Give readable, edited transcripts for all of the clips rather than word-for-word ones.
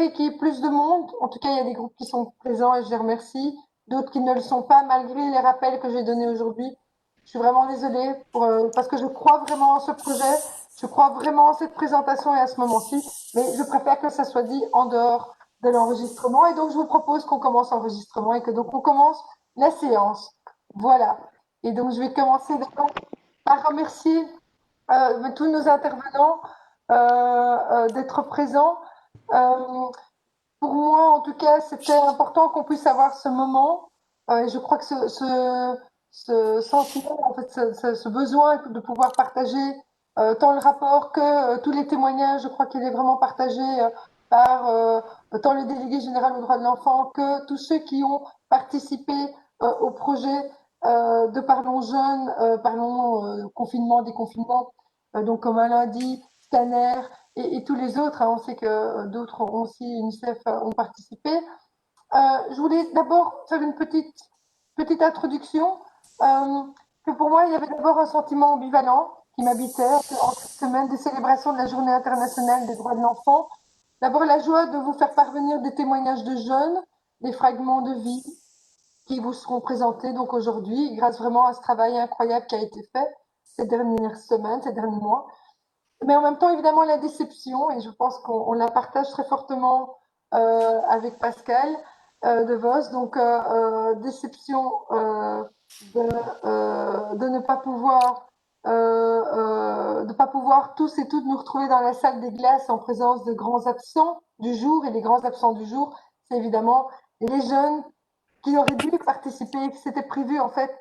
préféré qu'il y ait plus de monde. En tout cas, il y a des groupes qui sont présents et je les remercie. D'autres qui ne le sont pas, malgré les rappels que j'ai donnés aujourd'hui. Je suis vraiment désolée parce que je crois vraiment en ce projet. Je crois vraiment en cette présentation et à ce moment-ci. Mais je préfère que ça soit dit en dehors de l'enregistrement. Et donc, je vous propose qu'on commence l'enregistrement et que donc on commence la séance. Voilà. Et donc, je vais commencer d'abord par remercier tous nos intervenants d'être présents. Euh, pour moi, en tout cas, c'était important qu'on puisse avoir ce moment. Et je crois que ce sentiment, en fait, ce besoin de pouvoir partager tant le rapport que tous les témoignages, je crois qu'il est vraiment partagé par tant le délégué général aux droits de l'enfant que tous ceux qui ont participé au projet de Parlons Jeunes, Parlons confinement, déconfinement, donc comme Alain dit, Scanner, et tous les autres, hein, on sait que d'autres ont aussi, UNICEF, ont participé. Je voulais d'abord faire une petite introduction, euh, que pour moi, il y avait d'abord un sentiment ambivalent qui m'habitait en cette semaine des célébrations de la Journée internationale des droits de l'enfant. D'abord, la joie de vous faire parvenir des témoignages de jeunes, des fragments de vie qui vous seront présentés donc aujourd'hui, grâce vraiment à ce travail incroyable qui a été fait ces dernières semaines, ces derniers mois. Mais en même temps, évidemment, la déception, et je pense qu'on la partage très fortement avec Pascal de Vos, donc déception de ne pas pouvoir tous et toutes nous retrouver dans la salle des glaces en présence de grands absents du jour, et les grands absents du jour, c'est évidemment les jeunes qui auraient dû participer, qui s'étaient prévus en fait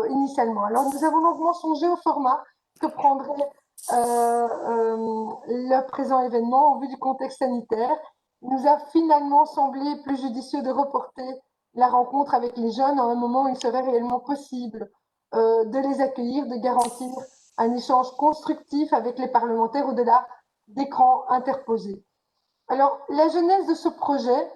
initialement. Alors nous avons longuement songé au format que prendrait le présent événement au vu du contexte sanitaire. Il nous a finalement semblé plus judicieux de reporter la rencontre avec les jeunes à un moment où il serait réellement possible de les accueillir, de garantir un échange constructif avec les parlementaires au-delà d'écrans interposés. Alors, la genèse de ce projet,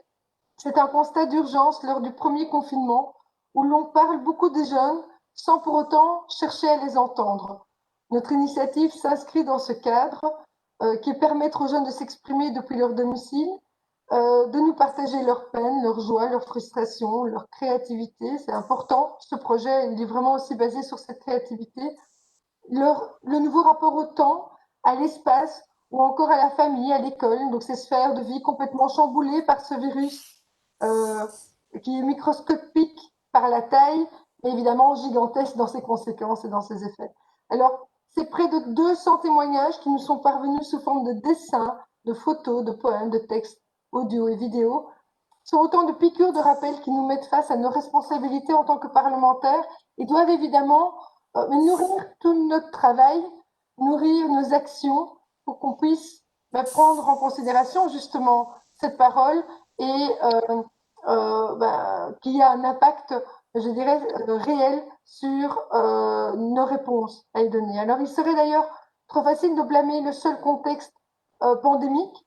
c'est un constat d'urgence lors du premier confinement où l'on parle beaucoup des jeunes sans pour autant chercher à les entendre. Notre initiative s'inscrit dans ce cadre qui est permettre aux jeunes de s'exprimer depuis leur domicile, de nous partager leurs peines, leurs joies, leurs frustrations, leur créativité. C'est important. Ce projet, il est vraiment aussi basé sur cette créativité. Le nouveau rapport au temps, à l'espace ou encore à la famille, à l'école, donc ces sphères de vie complètement chamboulées par ce virus euh, qui est microscopique par la taille, mais évidemment gigantesque dans ses conséquences et dans ses effets. Alors, c'est près de 200 témoignages qui nous sont parvenus sous forme de dessins, de photos, de poèmes, de textes, audio et vidéo. Ce sont autant de piqûres de rappel qui nous mettent face à nos responsabilités en tant que parlementaires et doivent évidemment nourrir tout notre travail, nourrir nos actions pour qu'on puisse prendre en considération justement cette parole et qui a un impact, je dirais, réel sur nos réponses à y donner. Alors, il serait d'ailleurs trop facile de blâmer le seul contexte pandémique.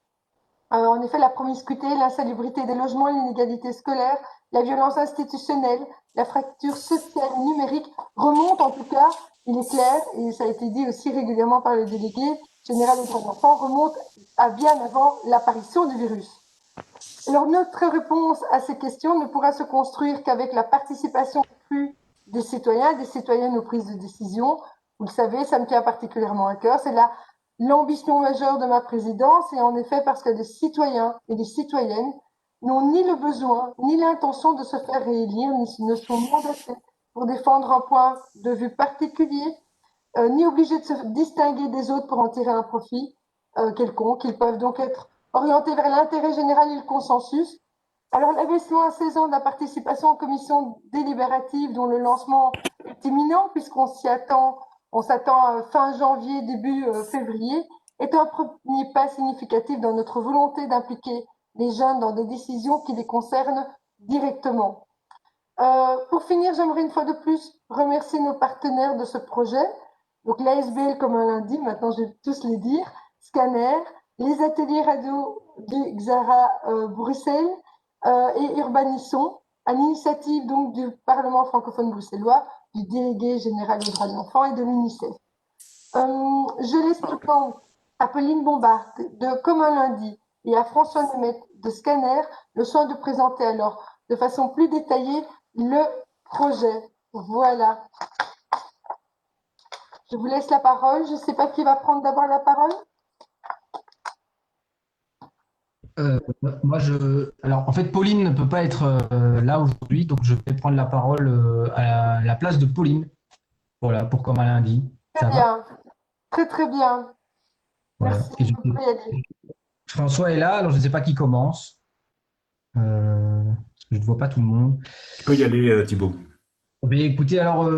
En effet, la promiscuité, l'insalubrité des logements, l'inégalité scolaire, la violence institutionnelle, la fracture sociale numérique remontent en tout cas, il est clair, et ça a été dit aussi régulièrement par le délégué général des droits de l'enfant, remontent à bien avant l'apparition du virus. Alors, notre réponse à ces questions ne pourra se construire qu'avec la participation accrue des citoyens et des citoyennes aux prises de décision. Vous le savez, ça me tient particulièrement à cœur. C'est l'ambition majeure de ma présidence, et en effet, parce que les citoyens et les citoyennes n'ont ni le besoin, ni l'intention de se faire réélire, ni ne sont mandatés pour défendre un point de vue particulier, ni obligés de se distinguer des autres pour en tirer un profit quelconque. Ils peuvent donc être orientés vers l'intérêt général et le consensus. Alors, l'abaissement à 16 ans de la participation aux commissions délibératives, dont le lancement est imminent, puisqu'on s'attend à fin janvier, début février, est un premier pas significatif dans notre volonté d'impliquer les jeunes dans des décisions qui les concernent directement. Pour finir, j'aimerais une fois de plus remercier nos partenaires de ce projet. Donc l'ASBL, comme on l'a dit, maintenant je vais tous les dire, Scanner, les ateliers radio du Xara Bruxelles et Urbanisson, à l'initiative donc du Parlement francophone bruxellois, du délégué général aux droits de l'enfant et de l'UNICEF. Je laisse maintenant Apolline Bombard, de Comme un lundi, et à François Nemeth de Scanner le soin de présenter alors de façon plus détaillée le projet. Voilà. Je vous laisse la parole. Je ne sais pas qui va prendre d'abord la parole. Euh, Alors, en fait, Pauline ne peut pas être là aujourd'hui, donc je vais prendre la parole à la place de Pauline. Voilà, pour comme elle a dit. Très Ça va? bien. Très, très bien. Voilà. Merci. Vous pouvez y aller. François est là, alors je ne sais pas qui commence. Parce que je ne vois pas tout le monde. Tu peux y aller, Thibaut. Mais écoutez, alors,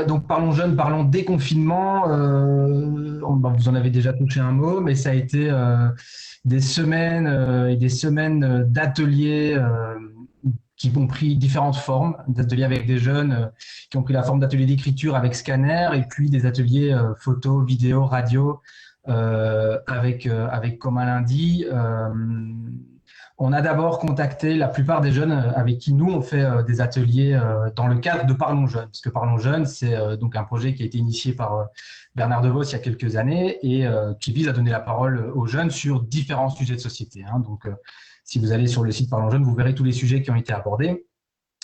donc parlons jeunes, parlons déconfinement. Vous en avez déjà touché un mot, mais ça a été des semaines et des semaines d'ateliers qui ont pris différentes formes, d'ateliers avec des jeunes qui ont pris la forme d'ateliers d'écriture avec scanner, et puis des ateliers photo, vidéo, radio avec comme un lundi. On a d'abord contacté la plupart des jeunes avec qui nous on fait des ateliers dans le cadre de Parlons Jeunes, parce que Parlons Jeunes, c'est donc un projet qui a été initié par Bernard DeVos il y a quelques années et qui vise à donner la parole aux jeunes sur différents sujets de société. Hein. Donc, si vous allez sur le site Parlons Jeunes, vous verrez tous les sujets qui ont été abordés.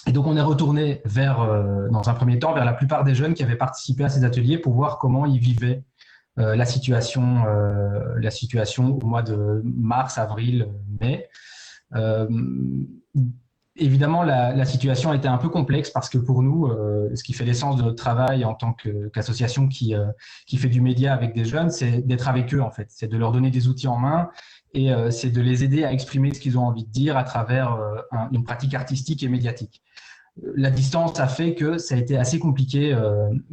Et donc, on est retourné dans un premier temps, vers la plupart des jeunes qui avaient participé à ces ateliers pour voir comment ils vivaient la situation au mois de mars, avril, mai. Euh, Évidemment, la situation a été un peu complexe parce que pour nous, ce qui fait l'essence de notre travail en tant qu'association qui fait du média avec des jeunes, c'est d'être avec eux en fait, c'est de leur donner des outils en main et c'est de les aider à exprimer ce qu'ils ont envie de dire à travers une pratique artistique et médiatique. La distance a fait que ça a été assez compliqué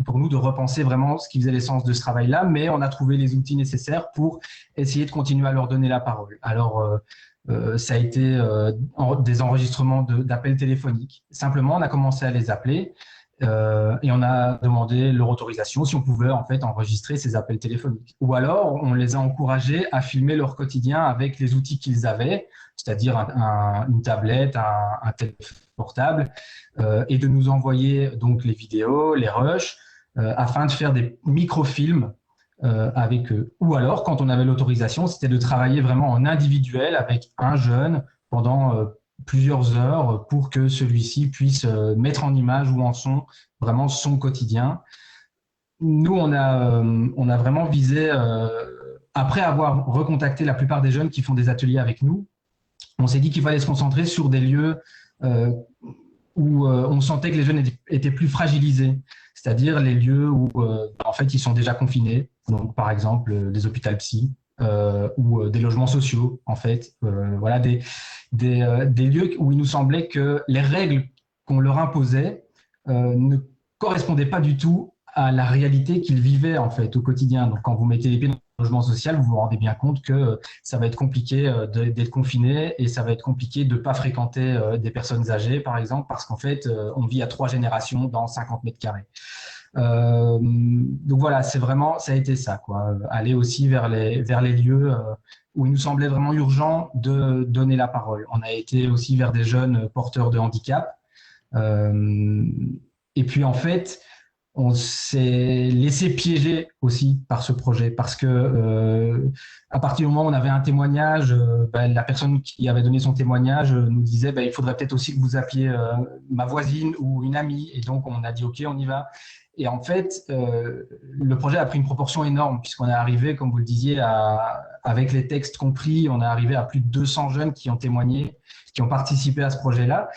pour nous de repenser vraiment ce qui faisait l'essence de ce travail-là, mais on a trouvé les outils nécessaires pour essayer de continuer à leur donner la parole. Alors, ça a été des enregistrements d'appels téléphoniques. Simplement, on a commencé à les appeler et on a demandé leur autorisation si on pouvait en fait enregistrer ces appels téléphoniques. Ou alors, on les a encouragés à filmer leur quotidien avec les outils qu'ils avaient, c'est-à-dire une tablette, un téléphone portable, et de nous envoyer donc les vidéos, les rushs, afin de faire des microfilms avec eux. Ou alors, quand on avait l'autorisation, c'était de travailler vraiment en individuel avec un jeune pendant plusieurs heures pour que celui-ci puisse mettre en image ou en son vraiment son quotidien. Nous, on a vraiment visé, après avoir recontacté la plupart des jeunes qui font des ateliers avec nous, on s'est dit qu'il fallait se concentrer sur des lieux euh, où on sentait que les jeunes étaient plus fragilisés, c'est-à-dire les lieux où en fait ils sont déjà confinés, donc par exemple des hôpitaux psy ou des logements sociaux, en fait, voilà des lieux où il nous semblait que les règles qu'on leur imposait ne correspondaient pas du tout à la réalité qu'ils vivaient en fait au quotidien. Donc quand vous mettez les pieds dans le logement social, vous vous rendez bien compte que ça va être compliqué d'être confiné et ça va être compliqué de ne pas fréquenter des personnes âgées, par exemple, parce qu'en fait, on vit à 3 générations dans 50 mètres carrés. Donc voilà, c'est vraiment, ça a été ça, quoi. Aller aussi vers les lieux où il nous semblait vraiment urgent de donner la parole. On a été aussi vers des jeunes porteurs de handicap. Euh, et puis en fait, on s'est laissé piéger aussi par ce projet parce que à partir du moment où on avait un témoignage, la personne qui avait donné son témoignage nous disait il faudrait peut-être aussi que vous appeliez ma voisine ou une amie et donc on a dit ok on y va et en fait le projet a pris une proportion énorme puisqu'on est arrivé comme vous le disiez avec les textes compris on est arrivé à plus de 200 jeunes qui ont témoigné qui ont participé à ce projet-là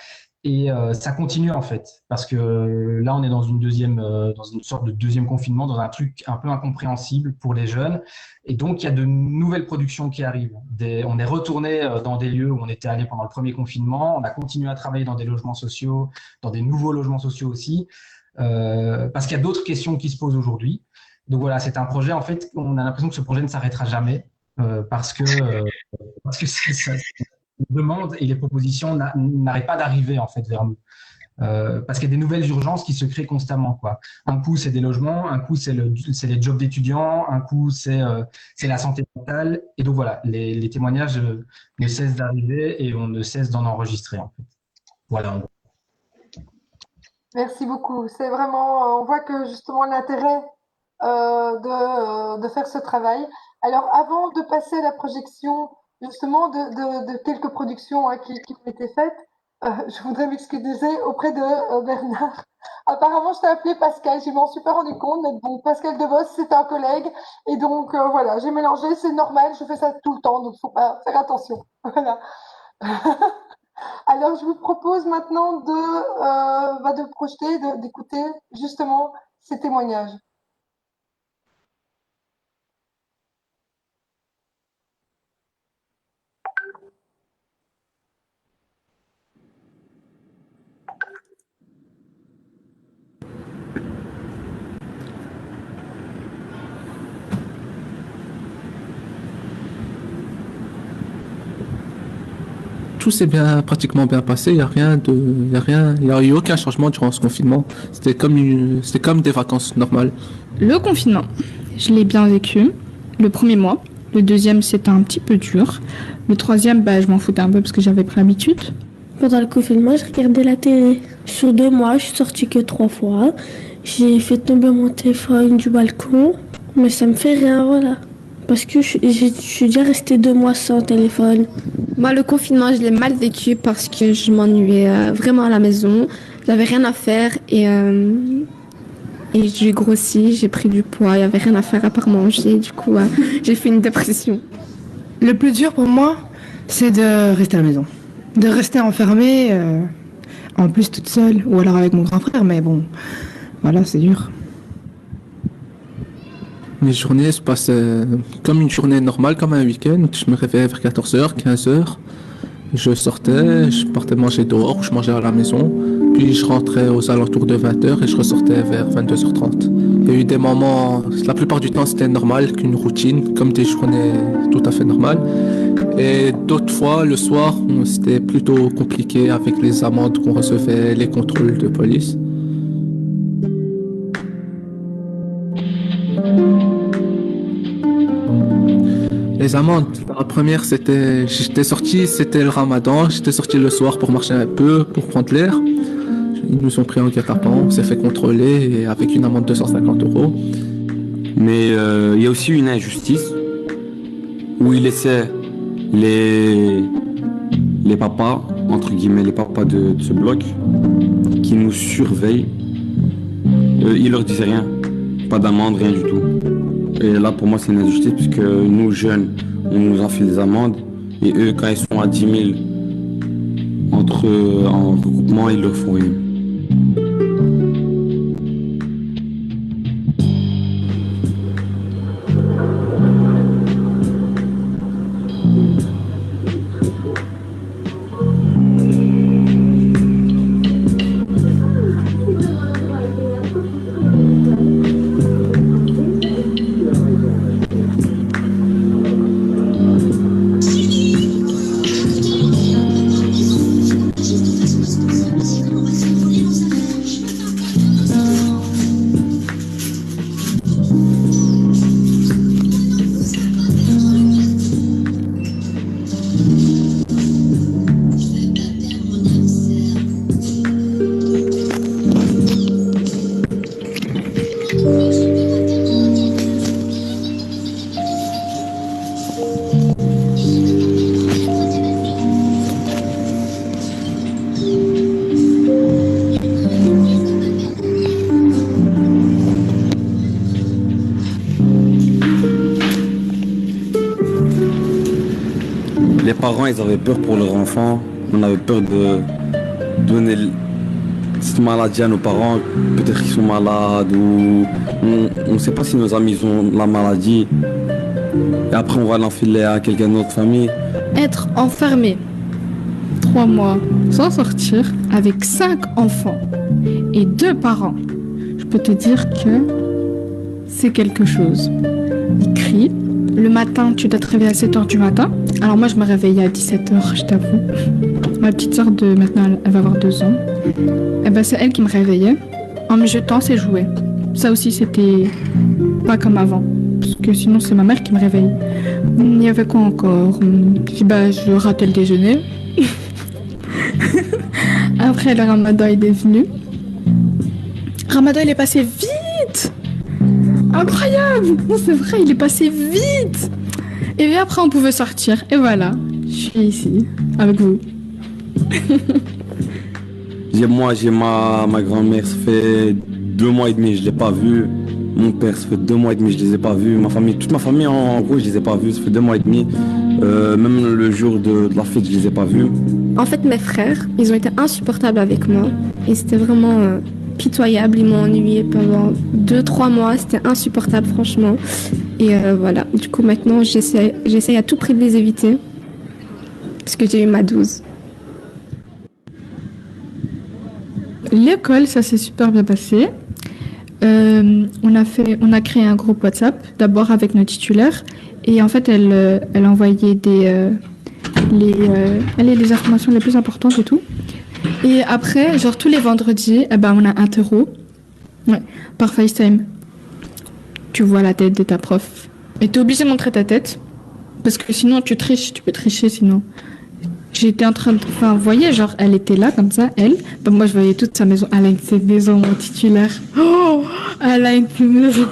et ça continue en fait, parce que là on est dans une sorte de deuxième confinement, dans un truc un peu incompréhensible pour les jeunes. Et donc il y a de nouvelles productions qui arrivent. On est retourné dans des lieux où on était allé pendant le premier confinement. On a continué à travailler dans des logements sociaux, dans des nouveaux logements sociaux aussi, parce qu'il y a d'autres questions qui se posent aujourd'hui. Donc voilà, c'est un projet en fait. On a l'impression que ce projet ne s'arrêtera jamais parce que les demandes et les propositions n'arrêtent pas d'arriver en fait vers nous. Parce qu'il y a des nouvelles urgences qui se créent constamment. Quoi. Un coup, c'est des logements, un coup, c'est les jobs d'étudiants, un coup, c'est la santé mentale. Et donc voilà, les témoignages ne cessent d'arriver et on ne cesse d'en enregistrer. En fait. Voilà. Merci beaucoup. C'est vraiment, on voit que justement l'intérêt de faire ce travail. Alors, avant de passer à la projection, justement de quelques productions qui ont été faites. Je voudrais m'excuser auprès de Bernard. Apparemment, je t'ai appelé Pascal, je m'en suis pas rendu compte, mais bon, Pascal Devos, c'était un collègue, et donc voilà, j'ai mélangé, c'est normal, je fais ça tout le temps, donc il faut pas faire attention. Voilà. Alors, je vous propose maintenant de projeter, d'écouter justement ces témoignages. Tout s'est pratiquement bien passé. Il y a eu aucun changement durant ce confinement. C'était comme des vacances normales. Le confinement, je l'ai bien vécu. Le premier mois. Le deuxième, c'était un petit peu dur. Le troisième, je m'en foutais un peu parce que j'avais pris l'habitude. Pendant le confinement, je regardais la télé. Sur 2 mois, je suis sortie que 3 fois. J'ai fait tomber mon téléphone du balcon. Mais ça me fait rien, voilà. Parce que je suis déjà restée 2 mois sans téléphone. Moi, le confinement, je l'ai mal vécu parce que je m'ennuyais vraiment à la maison. J'avais rien à faire et j'ai grossi, j'ai pris du poids, il n'y avait rien à faire à part manger. Du coup, j'ai fait une dépression. Le plus dur pour moi, c'est de rester à la maison. De rester enfermée, en plus toute seule, ou alors avec mon grand frère, mais bon, voilà, c'est dur. Mes journées se passaient comme une journée normale, comme un week-end. Je me réveillais vers 14h, 15h. Je sortais, je partais manger dehors ou je mangeais à la maison. Puis je rentrais aux alentours de 20h et je ressortais vers 22h30. Il y a eu des moments, la plupart du temps c'était normal, qu'une routine, comme des journées tout à fait normales. Et d'autres fois, le soir, c'était plutôt compliqué avec les amendes qu'on recevait, les contrôles de police. Les amendes, la première j'étais sorti, c'était le ramadan, j'étais sorti le soir pour marcher un peu, pour prendre l'air. Ils nous ont pris en guet-apens, on s'est fait contrôler et avec une amende de 150 €. Mais il y a aussi une injustice où ils laissaient les papas, entre guillemets les papas de ce bloc, qui nous surveillent. Ils leur disaient rien, pas d'amende, rien du tout. Et là, pour moi, c'est une injustice puisque nous, jeunes, on nous enfile des amendes. Et eux, quand ils sont à 10 000 en regroupement, ils leur font rien. Les parents, ils avaient peur pour leur enfant. On avait peur de donner cette maladie à nos parents. Peut-être qu'ils sont malades ou on ne sait pas si nos amis ont la maladie. Et après, on va l'enfiler à quelqu'un de notre famille. Être enfermé 3 mois sans sortir avec 5 enfants et 2 parents, je peux te dire que c'est quelque chose. Ils crient. Le matin, tu dois te réveiller à 7h du matin. Alors moi, je me réveillais à 17h, je t'avoue. Ma petite sœur de maintenant, elle va avoir 2 ans. Et c'est elle qui me réveillait en me jetant ses jouets. Ça aussi, c'était pas comme avant. Parce que sinon, c'est ma mère qui me réveille. Il y avait quoi encore? Je ratais le déjeuner. Après, le ramadan, il est venu. Ramadan, il est passé vite! Incroyable! Non, c'est vrai, il est passé vite! Et puis après, on pouvait sortir. Et voilà, je suis ici, avec vous. Moi, j'ai ma grand-mère, ça fait 2 mois et demi, je ne l'ai pas vue. Mon père, ça fait 2 mois et demi, je ne les ai pas vus. Ma famille, toute ma famille, en gros, je ne les ai pas vus. Ça fait 2 mois et demi. Même le jour de la fête, je ne les ai pas vus. En fait, mes frères, ils ont été insupportables avec moi. Et c'était vraiment pitoyable. Ils m'ont ennuyé pendant 2-3 mois. C'était insupportable, franchement. Et voilà. Du coup, maintenant, j'essaye à tout prix de les éviter. Parce que j'ai eu ma 12. L'école, ça s'est super bien passé. On a créé un groupe WhatsApp, d'abord avec nos titulaires. Et en fait, elle envoyait les informations les plus importantes et tout. Et après, genre tous les vendredis, on a un terreau. Ouais, par FaceTime. Tu vois la tête de ta prof. Et t'es obligé de montrer ta tête. Parce que sinon, tu triches. Tu peux tricher sinon. J'étais en train de... Enfin, vous voyez, genre, elle était là, comme ça, elle. Moi, je voyais toute sa maison. Elle a une petite maison, mon titulaire. Oh, elle a une petite maison.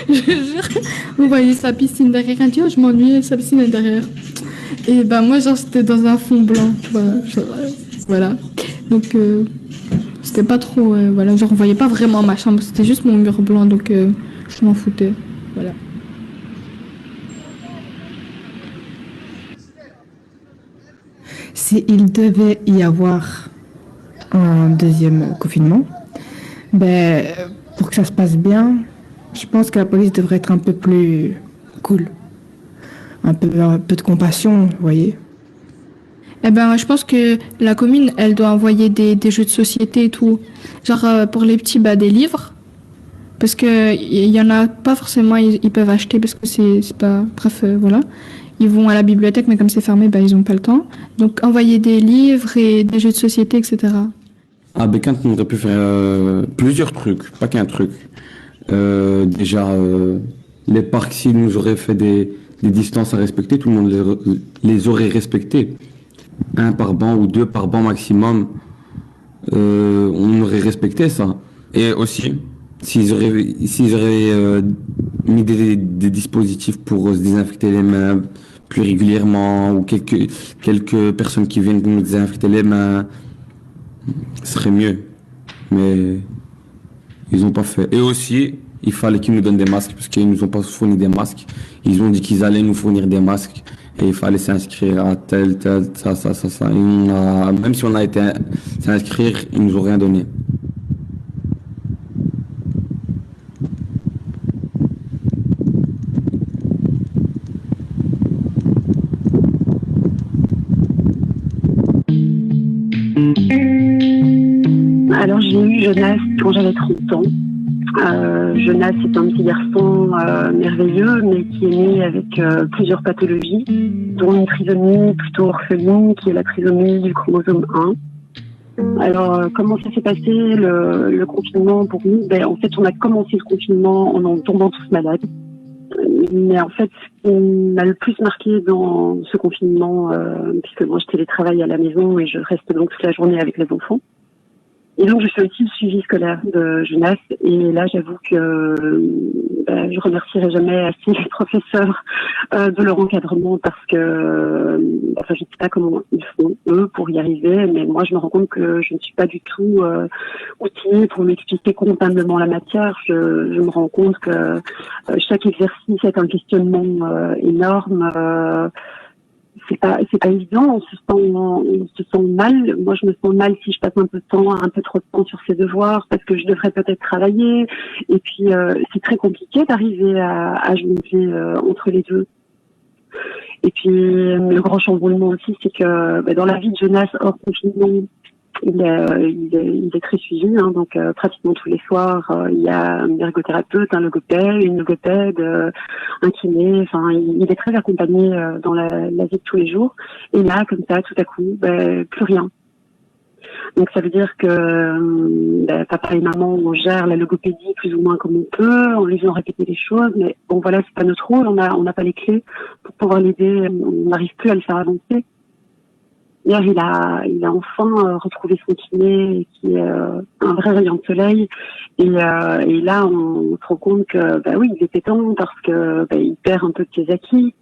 Je jure. Vous voyez sa piscine derrière. Elle dit, oh, je m'ennuie, sa piscine est derrière. Et moi, genre, c'était dans un fond blanc. Voilà. Donc, c'était pas trop... voilà, genre, on voyait pas vraiment ma chambre. C'était juste mon mur blanc, donc je m'en foutais. Voilà. S'il devait y avoir un deuxième confinement, pour que ça se passe bien, je pense que la police devrait être un peu plus cool. Un peu de compassion, vous voyez. Je pense que la commune, elle doit envoyer des jeux de société et tout. Genre, pour les petits, des livres. Parce que il y en a pas forcément, ils peuvent acheter parce que c'est pas... Bref, voilà. Ils vont à la bibliothèque, mais comme c'est fermé, ils n'ont pas le temps. Donc, envoyer des livres et des jeux de société, etc. À Bécante, on aurait pu faire plusieurs trucs, pas qu'un truc. Déjà, les parcs, s'ils nous auraient fait des distances à respecter, tout le monde les aurait respectées. 1 par banc ou 2 par banc maximum, on aurait respecté ça. Et aussi, s'ils auraient mis des dispositifs pour se désinfecter les mains plus régulièrement, ou quelques personnes qui viennent nous désinfecter les mains, ce serait mieux. Mais ils n'ont pas fait. Et aussi, il fallait qu'ils nous donnent des masques, parce qu'ils nous ont pas fourni des masques. Ils ont dit qu'ils allaient nous fournir des masques, et il fallait s'inscrire à tel, ça. Et même si on a été s'inscrire, ils nous ont rien donné. Alors j'ai eu Jonas quand j'avais 30 ans. Jonas est un petit garçon merveilleux, mais qui est né avec plusieurs pathologies, dont une trisomie plutôt orpheline, qui est la trisomie du chromosome 1. Alors, comment ça s'est passé le confinement pour nous? En fait, on a commencé le confinement en tombant tous malades. Mais en fait, ce qui m'a le plus marqué dans ce confinement, puisque moi je télétravaille à la maison et je reste donc toute la journée avec les enfants. Et donc, je fais aussi le suivi scolaire de Jonas. Et là, j'avoue que je remercierai jamais assez les professeurs de leur encadrement parce que, je ne sais pas comment ils font, eux, pour y arriver. Mais moi, je me rends compte que je ne suis pas du tout outillée pour m'expliquer convenablement la matière. Je me rends compte que chaque exercice est un questionnement énorme. C'est pas évident, on se sent mal. Moi, je me sens mal si je passe un peu trop de temps sur ces devoirs parce que je devrais peut-être travailler. Et puis, c'est très compliqué d'arriver à jongler entre les deux. Et puis, le grand chamboulement aussi, c'est que dans la vie de Jonas hors confinement, il est très suivi, donc pratiquement tous les soirs, il y a un ergothérapeute, un logopède, une logopède, un kiné, il est très accompagné dans la vie de tous les jours. Et là, comme ça, tout à coup, plus rien. Donc ça veut dire que papa et maman, on gère la logopédie plus ou moins comme on peut, en lui faisant répéter les choses, mais bon voilà, c'est pas notre rôle, on n'a pas les clés pour pouvoir l'aider, on n'arrive plus à le faire avancer. Hier, il a enfin retrouvé son kiné, qui est un vrai rayon de soleil. Et là, on se rend compte que, il était temps parce que il perd un peu de ses acquis.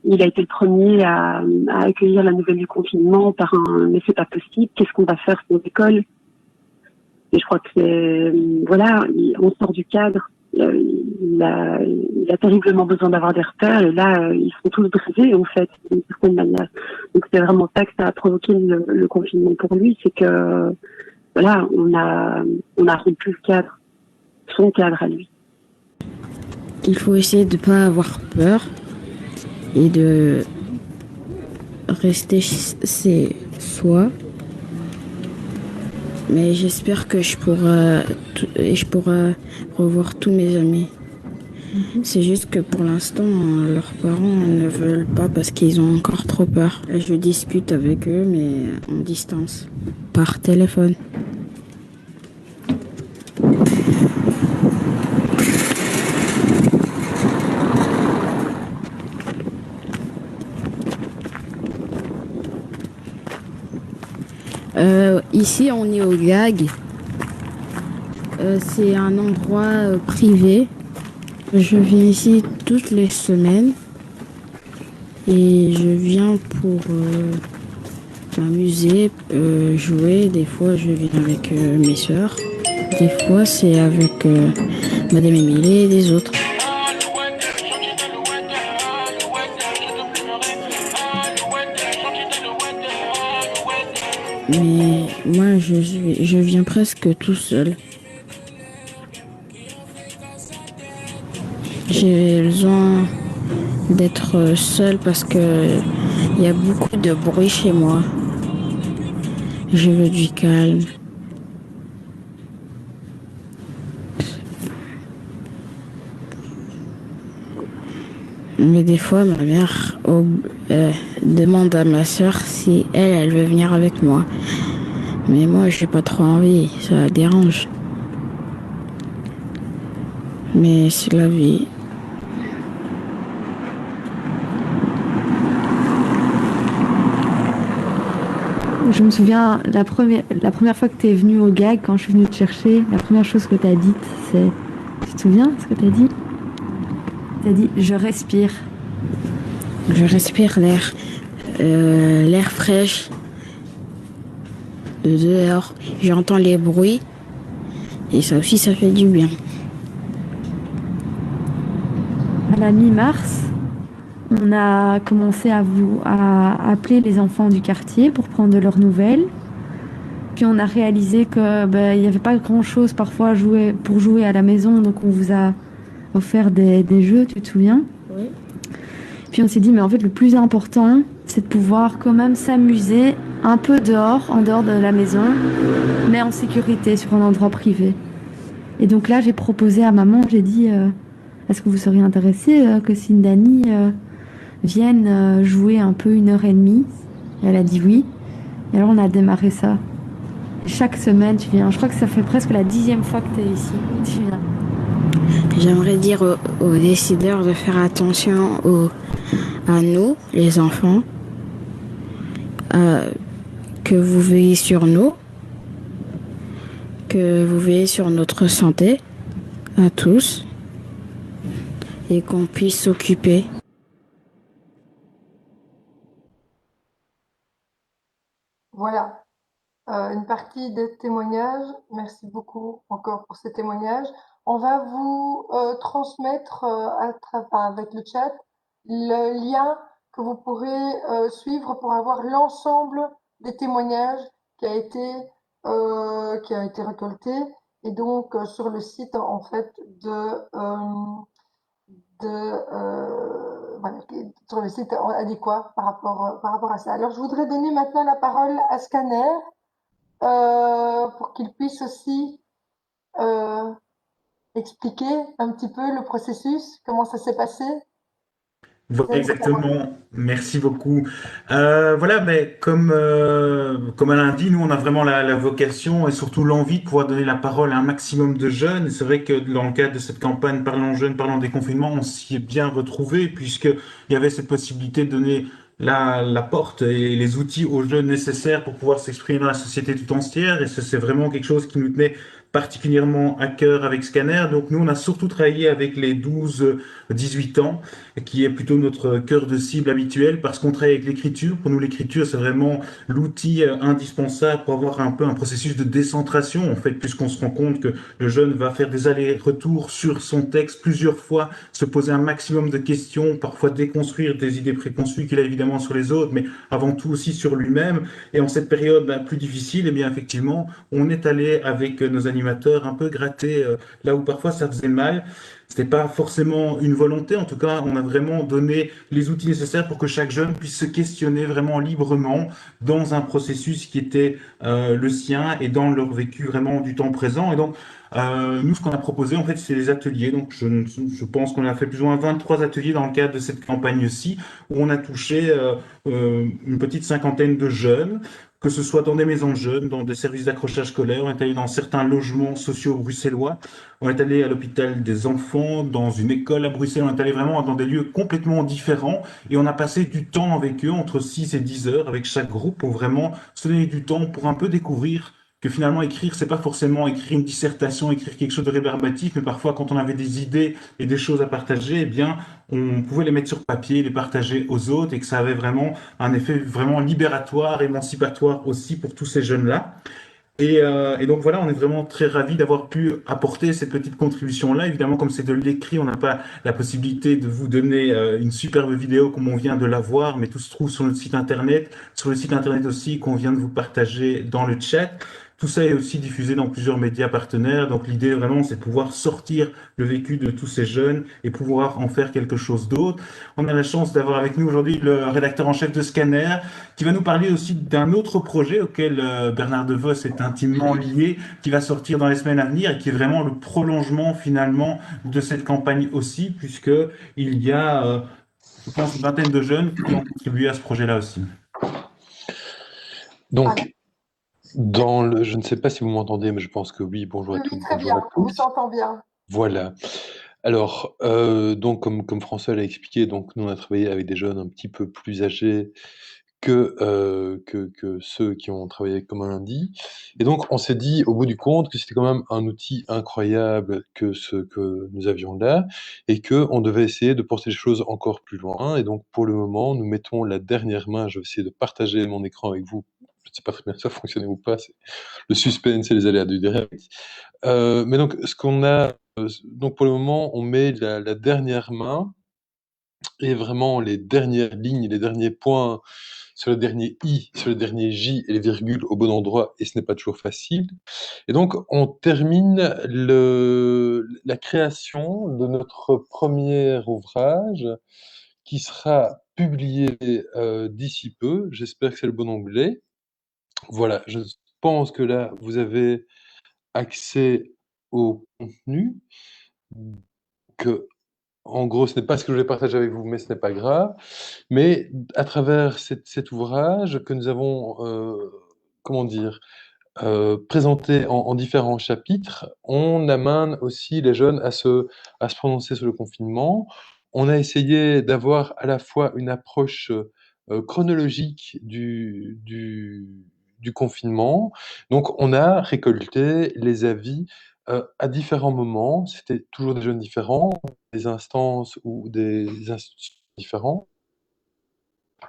il a été le premier à accueillir la nouvelle du confinement par un mais c'est pas possible, qu'est-ce qu'on va faire sans école? Et je crois que on sort du cadre. Il a terriblement besoin d'avoir des repères et là, ils sont tous brisés en fait, d'une certaine manière. Donc c'est vraiment ça que ça a provoqué le confinement pour lui, c'est que voilà, on a rompu le cadre, son cadre à lui. Il faut essayer de ne pas avoir peur et de rester chez soi. Mais j'espère que je pourrai revoir tous mes amis. C'est juste que pour l'instant, leurs parents ne veulent pas parce qu'ils ont encore trop peur. Je discute avec eux, mais en distance, par téléphone. Ici, on est au GAG. C'est un endroit privé. Je viens ici toutes les semaines et je viens pour m'amuser, jouer. Des fois, je viens avec mes sœurs. Des fois, c'est avec Madame Émilie et des autres. Mais moi, je viens presque tout seul. J'ai besoin d'être seule parce que il y a beaucoup de bruit chez moi. Je veux du calme. Mais des fois, ma mère demande à ma sœur si elle veut venir avec moi. Mais moi, j'ai pas trop envie, ça la dérange. Mais c'est la vie. Je me souviens, la première fois que tu es venu au GAG, quand je suis venue te chercher, la première chose que tu as dite, c'est... Tu te souviens ce que tu as dit? Tu as dit « je respire ». Je respire l'air fraîche de dehors. J'entends les bruits et ça aussi, ça fait du bien. À la mi-mars, on a commencé à appeler les enfants du quartier pour prendre de leurs nouvelles. Puis on a réalisé que il n'y avait pas grand-chose parfois pour jouer à la maison, donc on vous a offert des jeux, tu te souviens? Oui. Puis on s'est dit, mais en fait, le plus important, c'est de pouvoir quand même s'amuser un peu dehors, en dehors de la maison, mais en sécurité, sur un endroit privé. Et donc là, j'ai proposé à maman, j'ai dit, est-ce que vous seriez intéressé que Sindani vienne jouer un peu 1h30? Et elle a dit oui. Et alors on a démarré ça. Chaque semaine, tu viens. Je crois que ça fait presque la 10e fois que tu es ici. Tu viens. J'aimerais dire aux décideurs de faire attention à nous, les enfants, que vous veillez sur nous, que vous veillez sur notre santé, à tous, et qu'on puisse s'occuper. Voilà, une partie des témoignages. Merci beaucoup encore pour ces témoignages. On va vous transmettre avec le chat le lien que vous pourrez suivre pour avoir l'ensemble des témoignages qui a été récolté, et donc sur le site en fait voilà, sur le site adéquat par rapport à ça. Alors je voudrais donner maintenant la parole à Scanner pour qu'il puisse aussi expliquer un petit peu le processus, comment ça s'est passé. Voilà, exactement, merci beaucoup. Voilà, mais comme Alain dit, nous on a vraiment la vocation et surtout l'envie de pouvoir donner la parole à un maximum de jeunes. Et c'est vrai que dans le cadre de cette campagne Parlons jeunes, parlons déconfinement, on s'y est bien retrouvé puisqu'il y avait cette possibilité de donner la porte et les outils aux jeunes nécessaires pour pouvoir s'exprimer dans la société tout entière. Et c'est vraiment quelque chose qui nous tenait particulièrement à cœur avec Scanner. Donc nous, on a surtout travaillé avec les 12-18 ans, qui est plutôt notre cœur de cible habituel, parce qu'on travaille avec l'écriture. Pour nous, l'écriture, c'est vraiment l'outil indispensable pour avoir un peu un processus de décentration, en fait, puisqu'on se rend compte que le jeune va faire des allers-retours sur son texte plusieurs fois, se poser un maximum de questions, parfois déconstruire des idées préconçues qu'il a évidemment sur les autres, mais avant tout aussi sur lui-même. Et en cette période plus difficile, eh bien effectivement, on est allé avec nos animateurs un peu gratter là où parfois ça faisait mal. C'était pas forcément une volonté, en tout cas, on a vraiment donné les outils nécessaires pour que chaque jeune puisse se questionner vraiment librement dans un processus qui était le sien et dans leur vécu vraiment du temps présent. Et donc, nous, ce qu'on a proposé, en fait, c'est des ateliers. Donc, je pense qu'on a fait plus ou moins 23 ateliers dans le cadre de cette campagne-ci, où on a touché une petite cinquantaine de jeunes, que ce soit dans des maisons de jeunes, dans des services d'accrochage scolaire, on est allé dans certains logements sociaux bruxellois, on est allé à l'hôpital des enfants, dans une école à Bruxelles, on est allé vraiment dans des lieux complètement différents et on a passé du temps avec eux, entre 6 et 10 heures avec chaque groupe pour vraiment se donner du temps pour un peu découvrir que finalement écrire, c'est pas forcément écrire une dissertation, écrire quelque chose de rébarbatif, mais parfois quand on avait des idées et des choses à partager, eh bien, on pouvait les mettre sur papier, les partager aux autres et que ça avait vraiment un effet vraiment libératoire, émancipatoire aussi pour tous ces jeunes-là. Et donc voilà, on est vraiment très ravis d'avoir pu apporter cette petite contribution-là. Évidemment, comme c'est de l'écrit, on n'a pas la possibilité de vous donner une superbe vidéo comme on vient de la voir, mais tout se trouve sur notre site internet, sur le site internet aussi qu'on vient de vous partager dans le chat. Tout ça est aussi diffusé dans plusieurs médias partenaires. Donc l'idée vraiment, c'est de pouvoir sortir le vécu de tous ces jeunes et pouvoir en faire quelque chose d'autre. On a la chance d'avoir avec nous aujourd'hui le rédacteur en chef de Scanner, qui va nous parler aussi d'un autre projet auquel Bernard De Vos est intimement lié, qui va sortir dans les semaines à venir et qui est vraiment le prolongement finalement de cette campagne aussi, puisque il y a, je pense, une vingtaine de jeunes qui ont contribué à ce projet-là aussi. Donc, je ne sais pas si vous m'entendez, mais je pense que oui. Bonjour à toutes. Très bien, on vous entend bien. Voilà. Alors, donc comme François l'a expliqué, donc nous on a travaillé avec des jeunes un petit peu plus âgés que ceux qui ont travaillé comme un lundi. Et donc on s'est dit au bout du compte que c'était quand même un outil incroyable que ce que nous avions là et que on devait essayer de porter les choses encore plus loin. Et donc pour le moment, nous mettons la dernière main. Je vais essayer de partager mon écran avec vous. Je ne sais pas très bien si ça fonctionne ou pas. C'est le suspense et les aléas du direct. Mais donc ce qu'on a donc pour le moment, on met la dernière main et vraiment les dernières lignes, les derniers points sur le dernier i, sur le dernier j et les virgules au bon endroit, et ce n'est pas toujours facile. Et donc on termine la création de notre premier ouvrage qui sera publié d'ici peu. J'espère que c'est le bon onglet. Voilà, je pense que là vous avez accès au contenu. Que, en gros, ce n'est pas ce que je vais partager avec vous, mais ce n'est pas grave. Mais à travers cet ouvrage que nous avons, comment dire, présenté en différents chapitres, on amène aussi les jeunes à se prononcer sur le confinement. On a essayé d'avoir à la fois une approche chronologique du confinement. Donc, on a récolté les avis à différents moments. C'était toujours des jeunes différents, des instances ou des institutions différentes.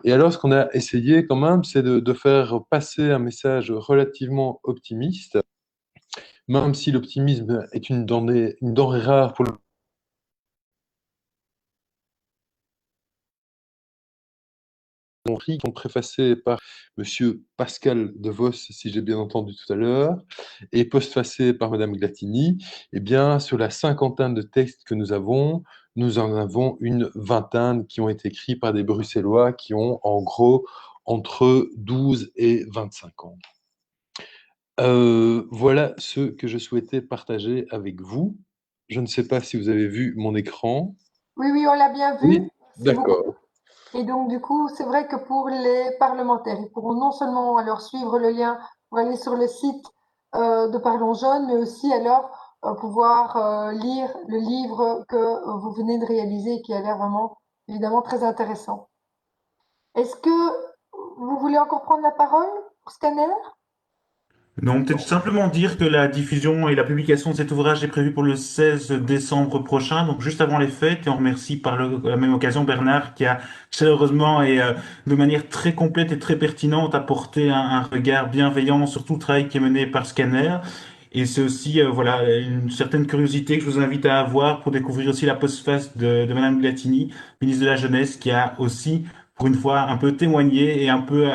Et alors, ce qu'on a essayé quand même, c'est de faire passer un message relativement optimiste, même si l'optimisme est une denrée rare pour le qui sont préfacés par Monsieur Pascal De Vos, si j'ai bien entendu tout à l'heure, et postfacés par Madame Glatini. Eh bien, sur la cinquantaine de textes que nous en avons une vingtaine qui ont été écrits par des Bruxellois qui ont en gros entre 12 et 25 ans. Voilà ce que je souhaitais partager avec vous. Je ne sais pas si vous avez vu mon écran. Oui, oui, on l'a bien vu. Oui, d'accord. Et donc, du coup, c'est vrai que pour les parlementaires, ils pourront non seulement alors suivre le lien pour aller sur le site de Parlons Jeunes, mais aussi alors pouvoir lire le livre que vous venez de réaliser, qui a l'air vraiment, évidemment, très intéressant. Est-ce que vous voulez encore prendre la parole pour Scanner? Non, peut-être simplement dire que la diffusion et la publication de cet ouvrage est prévue pour le 16 décembre prochain, donc juste avant les fêtes, et on remercie par la même occasion Bernard qui a chaleureusement et de manière très complète et très pertinente apporté un regard bienveillant sur tout le travail qui est mené par Scanner. Et c'est aussi voilà une certaine curiosité que je vous invite à avoir pour découvrir aussi la postface de Madame Glatini, ministre de la Jeunesse, qui a aussi, pour une fois, un peu témoigné et un peu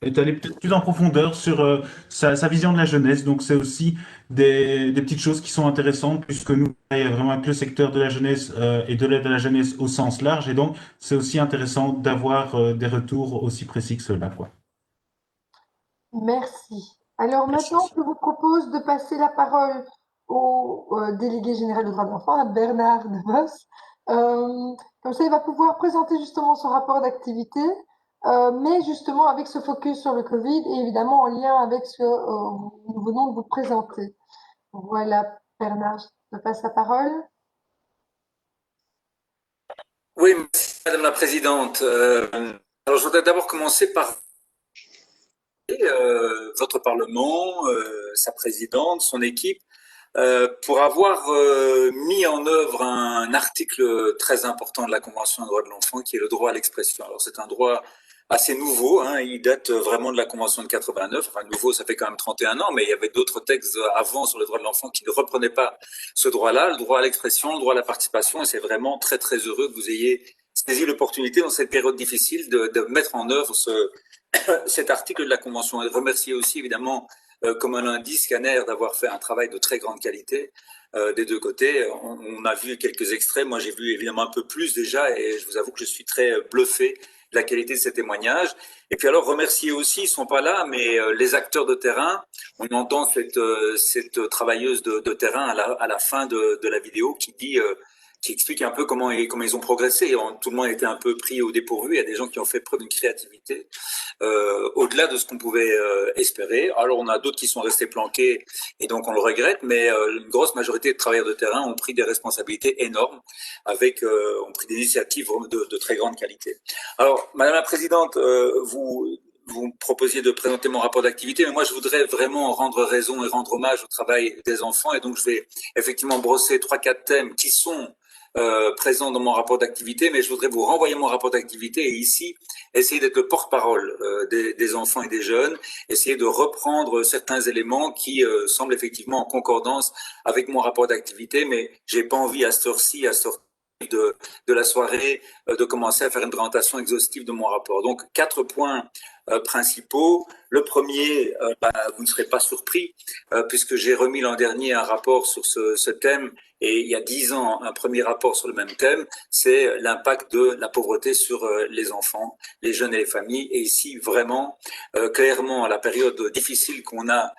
est allé peut-être plus en profondeur sur sa vision de la jeunesse. Donc, c'est aussi des petites choses qui sont intéressantes puisque nous, on travaille vraiment avec le secteur de la jeunesse et de l'aide à la jeunesse au sens large. Et donc, c'est aussi intéressant d'avoir des retours aussi précis que cela, quoi. Merci. Alors maintenant, je vous propose de passer la parole au délégué général des droits de l'enfant, à Bernard de Vos. Comme ça, il va pouvoir présenter justement son rapport d'activité, mais justement avec ce focus sur le Covid et évidemment en lien avec ce que nous venons de vous présenter. Voilà, Bernard, je te passe la parole. Oui, merci Madame la Présidente. Alors, je voudrais d'abord commencer par votre Parlement, sa présidente, son équipe, pour avoir mis en œuvre un article très important de la Convention des droits de l'enfant, qui est le droit à l'expression. Alors, c'est un droit assez nouveau, hein, il date vraiment de la Convention de 89, enfin nouveau, ça fait quand même 31 ans, mais il y avait d'autres textes avant sur les droits de l'enfant qui ne reprenaient pas ce droit-là, le droit à l'expression, le droit à la participation, et c'est vraiment très très heureux que vous ayez saisi l'opportunité dans cette période difficile de mettre en œuvre cet article de la Convention. Et remercier aussi évidemment, comme un indice, Scanner d'avoir fait un travail de très grande qualité des deux côtés. On a vu quelques extraits, moi j'ai vu évidemment un peu plus déjà, et je vous avoue que je suis très bluffé de la qualité de ces témoignages. Et puis alors remercier aussi, ils sont pas là, mais les acteurs de terrain. On entend cette travailleuse de terrain à la fin de la vidéo qui explique un peu comment ils ont progressé. Tout le monde était un peu pris au dépourvu. Il y a des gens qui ont fait preuve d'une créativité au-delà de ce qu'on pouvait espérer. Alors on a d'autres qui sont restés planqués et donc on le regrette, mais une grosse majorité de travailleurs de terrain ont pris des responsabilités énormes, ont pris des initiatives de très grande qualité. Alors Madame la Présidente, vous me proposiez de présenter mon rapport d'activité, mais moi je voudrais vraiment rendre raison et rendre hommage au travail des enfants, et donc je vais effectivement brosser 3-4 thèmes qui sont présents dans mon rapport d'activité, mais je voudrais vous renvoyer mon rapport d'activité et ici essayer d'être le porte-parole des enfants et des jeunes, essayer de reprendre certains éléments qui semblent effectivement en concordance avec mon rapport d'activité, mais j'ai pas envie à cette heure-ci, à cette heure de la soirée, de commencer à faire une présentation exhaustive de mon rapport. Donc 4 points principaux. Le premier, vous ne serez pas surpris, puisque j'ai remis l'an dernier un rapport sur ce thème, et il y a 10 ans, un premier rapport sur le même thème, c'est l'impact de la pauvreté sur les enfants, les jeunes et les familles. Et ici, vraiment, clairement, la période difficile qu'on a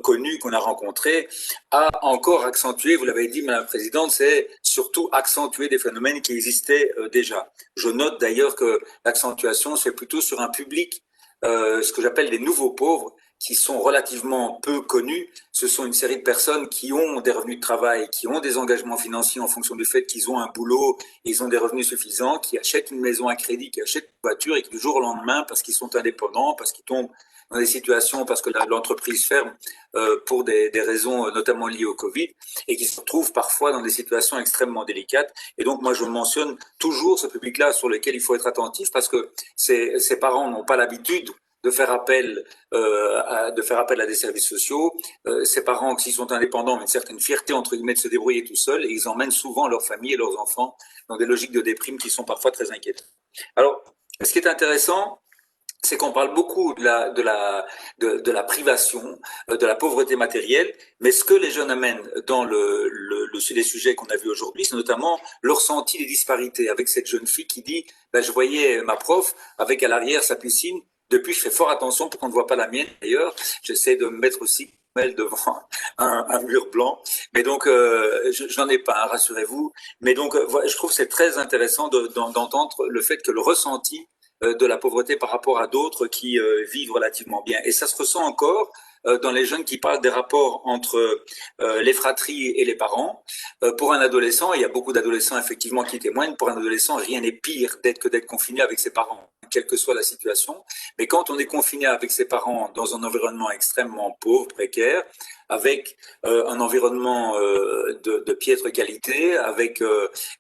connue, qu'on a rencontrée, a encore accentué, vous l'avez dit, Madame la Présidente, c'est surtout accentuer des phénomènes qui existaient déjà. Je note d'ailleurs que l'accentuation se fait plutôt sur un public, ce que j'appelle les nouveaux pauvres, qui sont relativement peu connus. Ce sont une série de personnes qui ont des revenus de travail, qui ont des engagements financiers en fonction du fait qu'ils ont un boulot, ils ont des revenus suffisants, qui achètent une maison à crédit, qui achètent une voiture, et qui du jour au lendemain, parce qu'ils sont indépendants, parce qu'ils tombent dans des situations, parce que l'entreprise ferme pour des raisons notamment liées au Covid, et qui se retrouvent parfois dans des situations extrêmement délicates. Et donc moi je mentionne toujours ce public-là sur lequel il faut être attentif, parce que ces parents n'ont pas l'habitude de faire appel à des services sociaux. Ces parents qui sont indépendants ont une certaine fierté entre guillemets de se débrouiller tout seuls, et ils emmènent souvent leurs familles et leurs enfants dans des logiques de déprime qui sont parfois très inquiétantes. Alors, ce qui est intéressant, c'est qu'on parle beaucoup de la privation, de la pauvreté matérielle, mais ce que les jeunes amènent dans les sujets qu'on a vus aujourd'hui, c'est notamment le ressenti des disparités, avec cette jeune fille qui dit je voyais ma prof avec à l'arrière sa piscine. Depuis, je fais fort attention pour qu'on ne voit pas la mienne. D'ailleurs, j'essaie de me mettre aussi devant un mur blanc. Mais donc, j'en ai pas, hein, rassurez-vous. Mais donc, je trouve que c'est très intéressant d'entendre le fait que le ressenti de la pauvreté par rapport à d'autres qui vivent relativement bien. Et ça se ressent encore dans les jeunes qui parlent des rapports entre les fratries et les parents. Pour un adolescent, il y a beaucoup d'adolescents effectivement qui témoignent, pour un adolescent, rien n'est pire d'être confiné avec ses parents, quelle que soit la situation. Mais quand on est confiné avec ses parents dans un environnement extrêmement pauvre, précaire, avec un environnement de piètre qualité, avec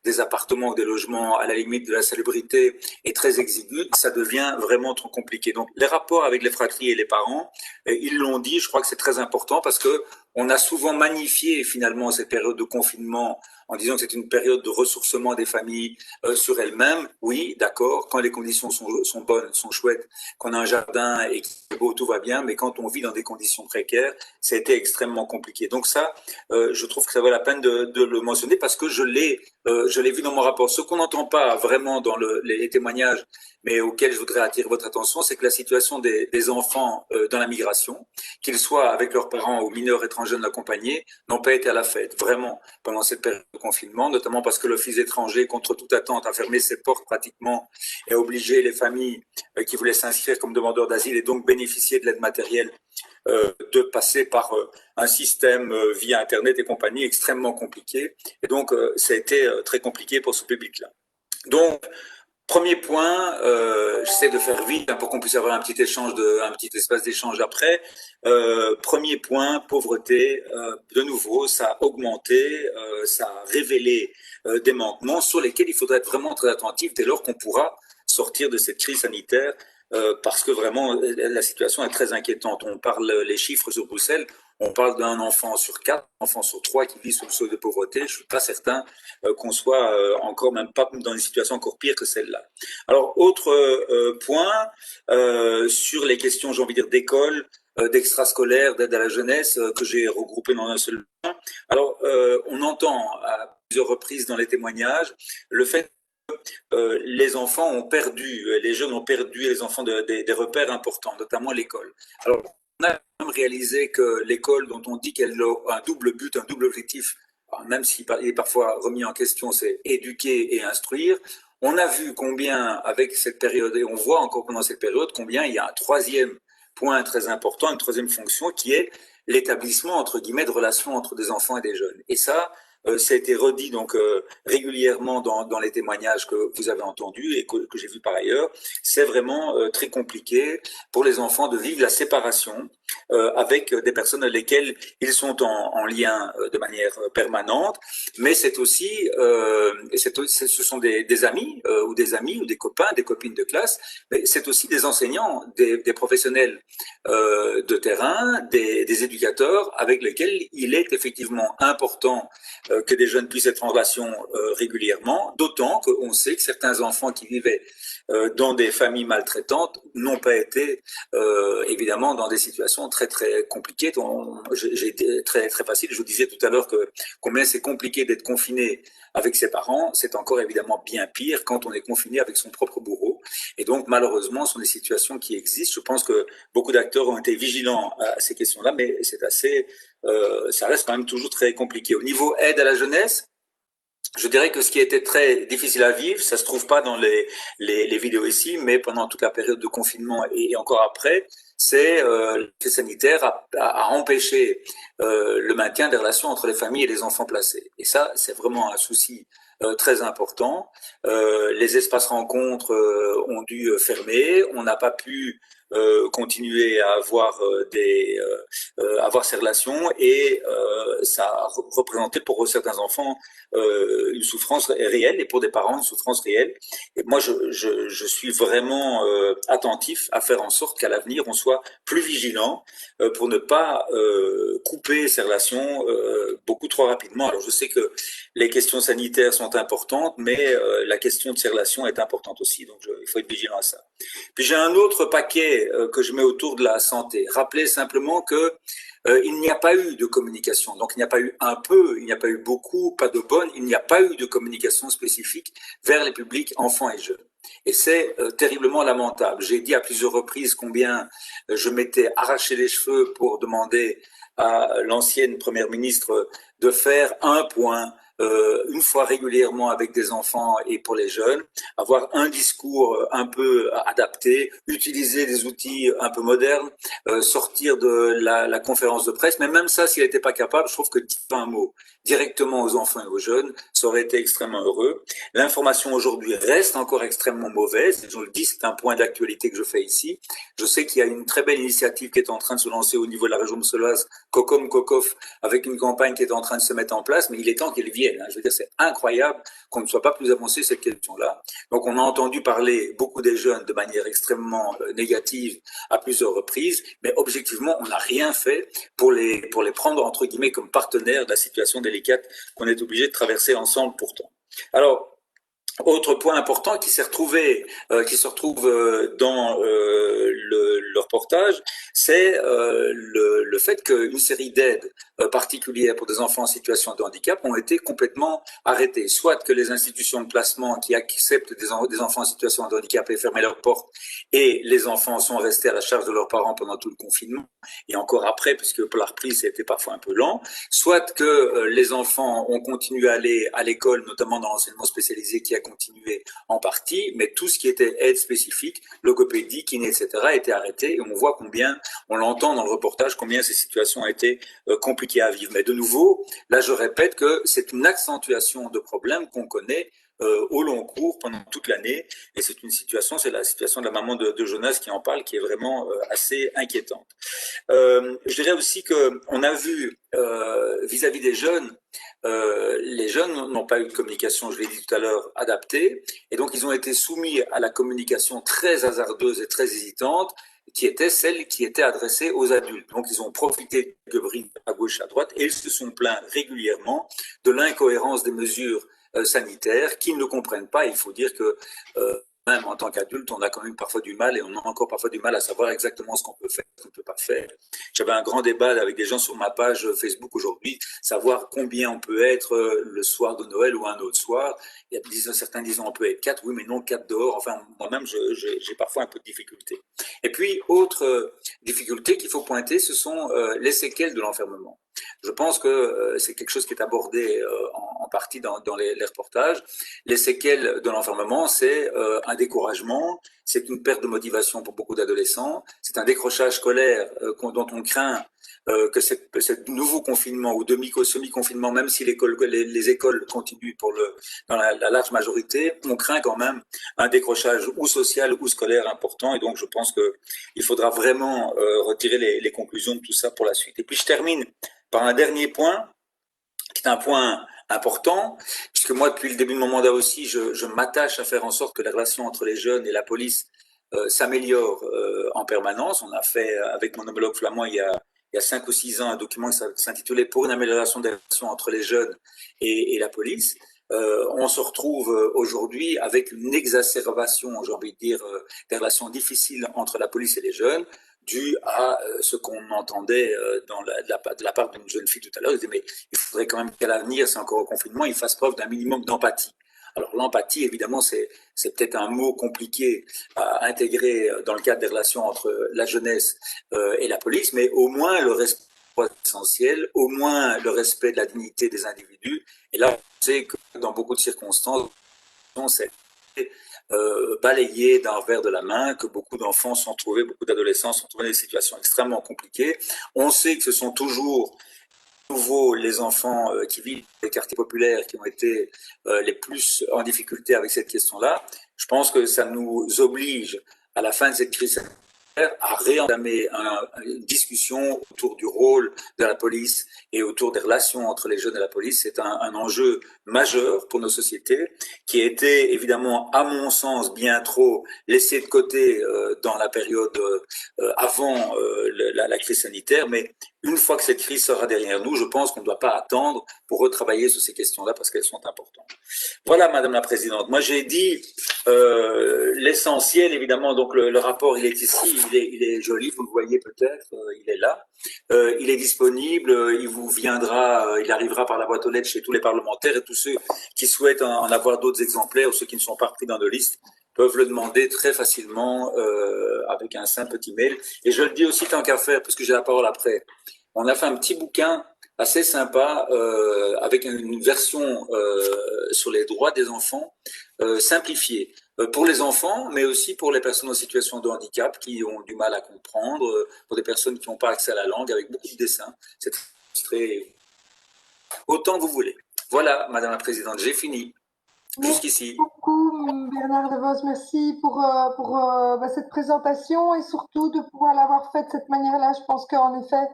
des appartements ou des logements à la limite de la salubrité et très exigus, ça devient vraiment trop compliqué. Donc les rapports avec les fratries et les parents, ils l'ont dit, je crois que c'est très important parce que on a souvent magnifié finalement cette période de confinement en disant que c'est une période de ressourcement des familles sur elles-mêmes. Oui, d'accord, quand les conditions sont bonnes, sont chouettes, qu'on a un jardin et qu'il est beau, tout va bien, mais quand on vit dans des conditions précaires, ça a été extrêmement compliqué. Donc ça, je trouve que ça vaut la peine de le mentionner parce que je l'ai vu dans mon rapport. Ce qu'on n'entend pas vraiment dans les témoignages, mais auquel je voudrais attirer votre attention, c'est que la situation des enfants dans la migration, qu'ils soient avec leurs parents ou mineurs étrangers non accompagnés, n'ont pas été à la fête, vraiment, pendant cette période de confinement, notamment parce que l'Office étranger, contre toute attente, a fermé ses portes pratiquement et a obligé les familles qui voulaient s'inscrire comme demandeurs d'asile et donc bénéficier de l'aide matérielle de passer par un système via Internet et compagnie extrêmement compliqué. Et donc, ça a été très compliqué pour ce public-là. Donc, premier point, j'essaie de faire vite pour qu'on puisse avoir un petit espace d'échange après. Premier point, pauvreté. De nouveau, ça a augmenté, ça a révélé des manquements sur lesquels il faudrait être vraiment très attentif dès lors qu'on pourra sortir de cette crise sanitaire. Parce que vraiment, la situation est très inquiétante. On parle, les chiffres sur Bruxelles, on parle d'un enfant sur 4, un enfant sur 3 qui vit sous le seuil de pauvreté. Je suis pas certain qu'on soit encore même pas dans une situation encore pire que celle-là. Alors, autre point, sur les questions, j'ai envie de dire, d'école, d'extrascolaire, d'aide à la jeunesse, que j'ai regroupé dans un seul point. Alors, on entend à plusieurs reprises dans les témoignages le fait les enfants ont perdu, les jeunes ont perdu, les enfants des repères importants, notamment l'école. Alors, on a même réalisé que l'école, dont on dit qu'elle a un double but, un double objectif, même s'il est parfois remis en question, c'est éduquer et instruire. On a vu combien, avec cette période, et on voit encore pendant cette période, combien il y a un troisième point très important, une troisième fonction, qui est l'établissement, entre guillemets, de relations entre des enfants et des jeunes. Et ça a été redit donc régulièrement dans les témoignages que vous avez entendus et que j'ai vus par ailleurs. C'est vraiment très compliqué pour les enfants de vivre la séparation avec des personnes avec lesquelles ils sont en lien de manière permanente, mais c'est aussi, ce sont des amis ou des copains, des copines de classe, mais c'est aussi des enseignants, des professionnels de terrain, des éducateurs avec lesquels il est effectivement important que des jeunes puissent être en relation régulièrement, d'autant qu'on sait que certains enfants qui vivaient dans des familles maltraitantes n'ont pas été évidemment dans des situations très très compliquées. J'ai été très très facile. Je vous disais tout à l'heure que combien c'est compliqué d'être confiné avec ses parents, c'est encore évidemment bien pire quand on est confiné avec son propre bourreau. Et donc malheureusement, ce sont des situations qui existent. Je pense que beaucoup d'acteurs ont été vigilants à ces questions-là, mais c'est assez, ça reste quand même toujours très compliqué. Au niveau aide à la jeunesse, je dirais que ce qui était très difficile à vivre, ça se trouve pas dans les vidéos ici, mais pendant toute la période de confinement et encore après, c'est l'effet sanitaire a empêché le maintien des relations entre les familles et les enfants placés. Et ça, c'est vraiment un souci très important. Les espaces rencontres ont dû fermer. On n'a pas pu continuer à avoir avoir ces relations et ça a représenté pour certains enfants une souffrance réelle et pour des parents une souffrance réelle. Et moi, je suis vraiment attentif à faire en sorte qu'à l'avenir, on soit plus vigilant pour ne pas couper ces relations beaucoup trop rapidement. Alors, je sais que les questions sanitaires sont importantes, mais la question de ces relations est importante aussi. Donc, il faut être vigilant à ça. Puis, j'ai un autre paquet que je mets autour de la santé. Rappelez simplement que il n'y a pas eu de communication. Donc, il n'y a pas eu un peu, il n'y a pas eu beaucoup, pas de bonne, il n'y a pas eu de communication spécifique vers les publics enfants et jeunes. Et c'est terriblement lamentable. J'ai dit à plusieurs reprises combien je m'étais arraché les cheveux pour demander à l'ancienne première ministre de faire un point une fois régulièrement avec des enfants et pour les jeunes, avoir un discours un peu adapté, utiliser des outils un peu modernes, sortir de la conférence de presse, mais même ça, s'il n'était pas capable, je trouve que dire un mot directement aux enfants et aux jeunes, ça aurait été extrêmement heureux. L'information aujourd'hui reste encore extrêmement mauvaise, je le dis, c'est un point d'actualité que je fais ici. Je sais qu'il y a une très belle initiative qui est en train de se lancer au niveau de la région de Solas, Cocom Cocof, avec une campagne qui est en train de se mettre en place, mais il est temps qu'elle vienne. Je veux dire, c'est incroyable qu'on ne soit pas plus avancé cette question-là. Donc, on a entendu parler beaucoup des jeunes de manière extrêmement négative à plusieurs reprises, mais objectivement, on n'a rien fait pour les prendre, entre guillemets, comme partenaires de la situation délicate qu'on est obligé de traverser ensemble pourtant. Alors, autre point important qui se retrouve dans le reportage, c'est le fait qu'une série d'aides particulières pour des enfants en situation de handicap ont été complètement arrêtées. Soit que les institutions de placement qui acceptent des enfants en situation de handicap aient fermé leurs portes et les enfants sont restés à la charge de leurs parents pendant tout le confinement et encore après, puisque pour la reprise c'était parfois un peu lent. Soit que les enfants ont continué à aller à l'école, notamment dans l'enseignement spécialisé qui a continué en partie, mais tout ce qui était aide spécifique, logopédie, kiné, etc., a été arrêté et on voit combien, on l'entend dans le reportage, combien ces situations ont été compliquées à vivre. Mais de nouveau, là je répète que c'est une accentuation de problèmes qu'on connaît au long cours pendant toute l'année et c'est la situation de la maman de Jonas qui en parle qui est vraiment assez inquiétante. Je dirais aussi que on a vu vis-à-vis des jeunes, les jeunes n'ont pas eu de communication, je l'ai dit tout à l'heure, adaptée et donc ils ont été soumis à la communication très hasardeuse et très hésitante qui était celle qui était adressée aux adultes. Donc ils ont profité de brides à gauche à droite et ils se sont plaints régulièrement de l'incohérence des mesures sanitaires qui ne le comprennent pas. Il faut dire que même en tant qu'adulte, on a quand même parfois du mal et on a encore parfois du mal à savoir exactement ce qu'on peut faire, ce qu'on ne peut pas faire. J'avais un grand débat avec des gens sur ma page Facebook aujourd'hui, savoir combien on peut être le soir de Noël ou un autre soir. Il y a certains disant on peut être 4, oui mais non 4 dehors. Enfin moi-même j'ai parfois un peu de difficulté. Et puis autre difficulté qu'il faut pointer, ce sont les séquelles de l'enfermement. Je pense que c'est quelque chose qui est abordé en partie dans les reportages. Les séquelles de l'enfermement, c'est un découragement, c'est une perte de motivation pour beaucoup d'adolescents, c'est un décrochage scolaire dont on craint que ce nouveau confinement ou semi-confinement, même si les écoles continuent dans la large majorité, on craint quand même un décrochage ou social ou scolaire important. Et donc, je pense qu'il faudra vraiment retirer les conclusions de tout ça pour la suite. Et puis, je termine par un dernier point, qui est un point important, puisque moi, depuis le début de mon mandat aussi, je m'attache à faire en sorte que les relations entre les jeunes et la police s'améliorent en permanence. On a fait, avec mon homologue flamand, il y a 5 ou 6 ans, un document qui s'intitulait « Pour une amélioration des relations entre les jeunes et la police ». On se retrouve aujourd'hui avec une exacerbation, j'ai envie de dire, des relations difficiles entre la police et les jeunes, dû à ce qu'on entendait de la part d'une jeune fille tout à l'heure. Il disait, mais il faudrait quand même qu'à l'avenir, c'est encore au confinement, il fasse preuve d'un minimum d'empathie. Alors l'empathie, évidemment, c'est peut-être un mot compliqué à intégrer dans le cadre des relations entre la jeunesse et la police, mais au moins le respect essentiel, au moins le respect de la dignité des individus. Et là, on sait que dans beaucoup de circonstances, c'est balayé d'un revers de la main, que beaucoup d'enfants sont trouvés, beaucoup d'adolescents sont trouvés dans des situations extrêmement compliquées. On sait que ce sont toujours nouveau les enfants qui vivent dans les quartiers populaires qui ont été les plus en difficulté avec cette question-là. Je pense que ça nous oblige, à la fin de cette crise sanitaire, à réentamer une discussion autour du rôle de la police et autour des relations entre les jeunes et la police. C'est un enjeu majeur pour nos sociétés qui a été évidemment, à mon sens, bien trop laissé de côté dans la période avant la crise sanitaire. Mais une fois que cette crise sera derrière nous, je pense qu'on ne doit pas attendre pour retravailler sur ces questions-là parce qu'elles sont importantes. Voilà, Madame la Présidente. Moi, j'ai dit l'essentiel, évidemment. Donc, le rapport, il est ici, il est joli, vous le voyez peut-être, il est là. Il est disponible, il arrivera par la boîte aux lettres chez tous les parlementaires et tous ceux qui souhaitent en avoir d'autres exemplaires ou ceux qui ne sont pas pris dans de liste peuvent le demander très facilement avec un simple petit mail. Et je le dis aussi tant qu'à faire, parce que j'ai la parole après. On a fait un petit bouquin assez sympa avec une version sur les droits des enfants simplifiée pour les enfants, mais aussi pour les personnes en situation de handicap qui ont du mal à comprendre, pour des personnes qui n'ont pas accès à la langue, avec beaucoup de dessins. C'est illustré autant que vous voulez. Voilà, Madame la Présidente, j'ai fini. Jusqu'ici. Merci beaucoup, Bernard DeVos. Merci pour cette présentation et surtout de pouvoir l'avoir fait de cette manière-là. Je pense qu'en effet,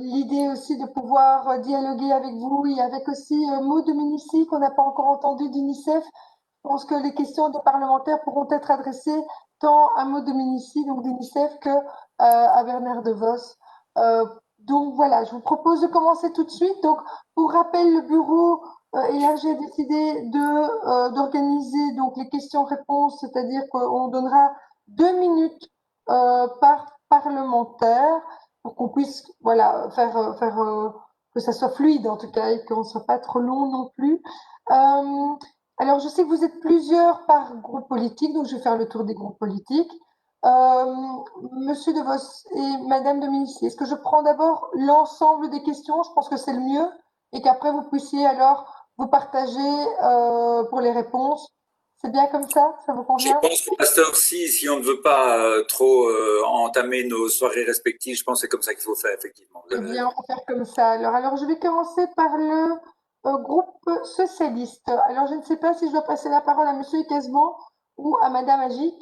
l'idée aussi de pouvoir dialoguer avec vous et avec aussi Maud Dominici qu'on n'a pas encore entendu d'UNICEF. Je pense que les questions des parlementaires pourront être adressées tant à Maud Dominici, donc d'UNICEF, que à Bernard DeVos. Donc voilà, je vous propose de commencer tout de suite. Donc, pour rappel, le bureau élargi a décidé d'organiser donc les questions-réponses, c'est-à-dire qu'on donnera 2 minutes par parlementaire pour qu'on puisse voilà faire que ça soit fluide en tout cas et qu'on ne soit pas trop long non plus. Alors, je sais que vous êtes plusieurs par groupe politique, donc je vais faire le tour des groupes politiques. Monsieur DeVos et Madame Dominici, est-ce que je prends d'abord l'ensemble des questions? Je pense que c'est le mieux et qu'après vous puissiez alors vous partager pour les réponses. C'est bien comme ça? Ça vous convient? Je pense que Pasteur, si on ne veut pas trop entamer nos soirées respectives, je pense que c'est comme ça qu'il faut faire, effectivement. Eh bien, on va faire comme ça. Alors je vais commencer par le groupe socialiste. Alors, je ne sais pas si je dois passer la parole à Monsieur Casban ou à Madame Agic.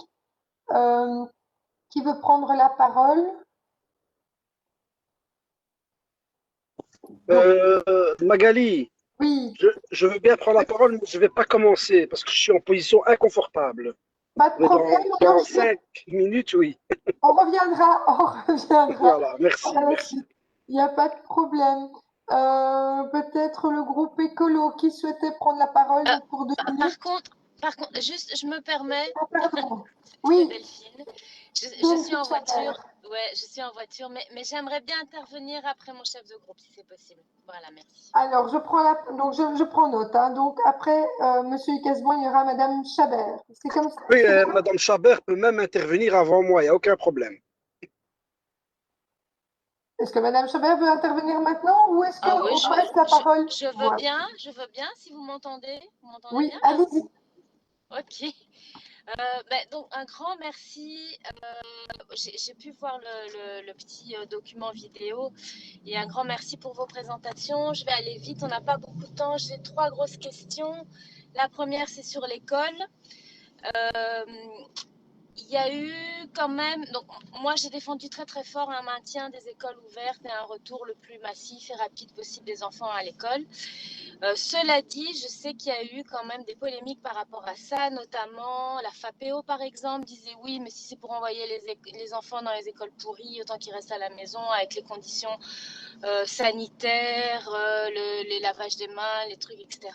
Qui veut prendre la parole? Magali, oui. Je veux bien prendre la parole, mais je ne vais pas commencer parce que je suis en position inconfortable. Pas de problème. Dans 5 minutes, oui. On reviendra. Voilà, merci. Il n'y a pas de problème. Peut-être le groupe écolo qui souhaitait prendre la parole pour 2 minutes. Par contre, juste, je me permets. Oui. Delphine. Je suis en voiture. Ouais, je suis en voiture, mais j'aimerais bien intervenir après mon chef de groupe, si c'est possible. Voilà, merci. Alors, je prends note. Hein. Donc, après Monsieur Casban, il y aura Madame Chabert. C'est comme ça. Oui, Madame Chabert peut même intervenir avant moi, il n'y a aucun problème. Est-ce que Madame Chabert veut intervenir maintenant ou est-ce qu'on laisse la parole? Je veux bien, si vous m'entendez. Oui, allez-y. Ok. Donc, un grand merci. J'ai pu voir le petit document vidéo et un grand merci pour vos présentations. Je vais aller vite, on n'a pas beaucoup de temps. J'ai 3 grosses questions. La première, c'est sur l'école. Il y a eu quand même, donc moi j'ai défendu très très fort un maintien des écoles ouvertes et un retour le plus massif et rapide possible des enfants à l'école. Cela dit, je sais qu'il y a eu quand même des polémiques par rapport à ça, notamment la FAPEO par exemple disait oui, mais si c'est pour envoyer les enfants dans les écoles pourries, autant qu'ils restent à la maison avec les conditions sanitaires, les lavages des mains, les trucs, etc.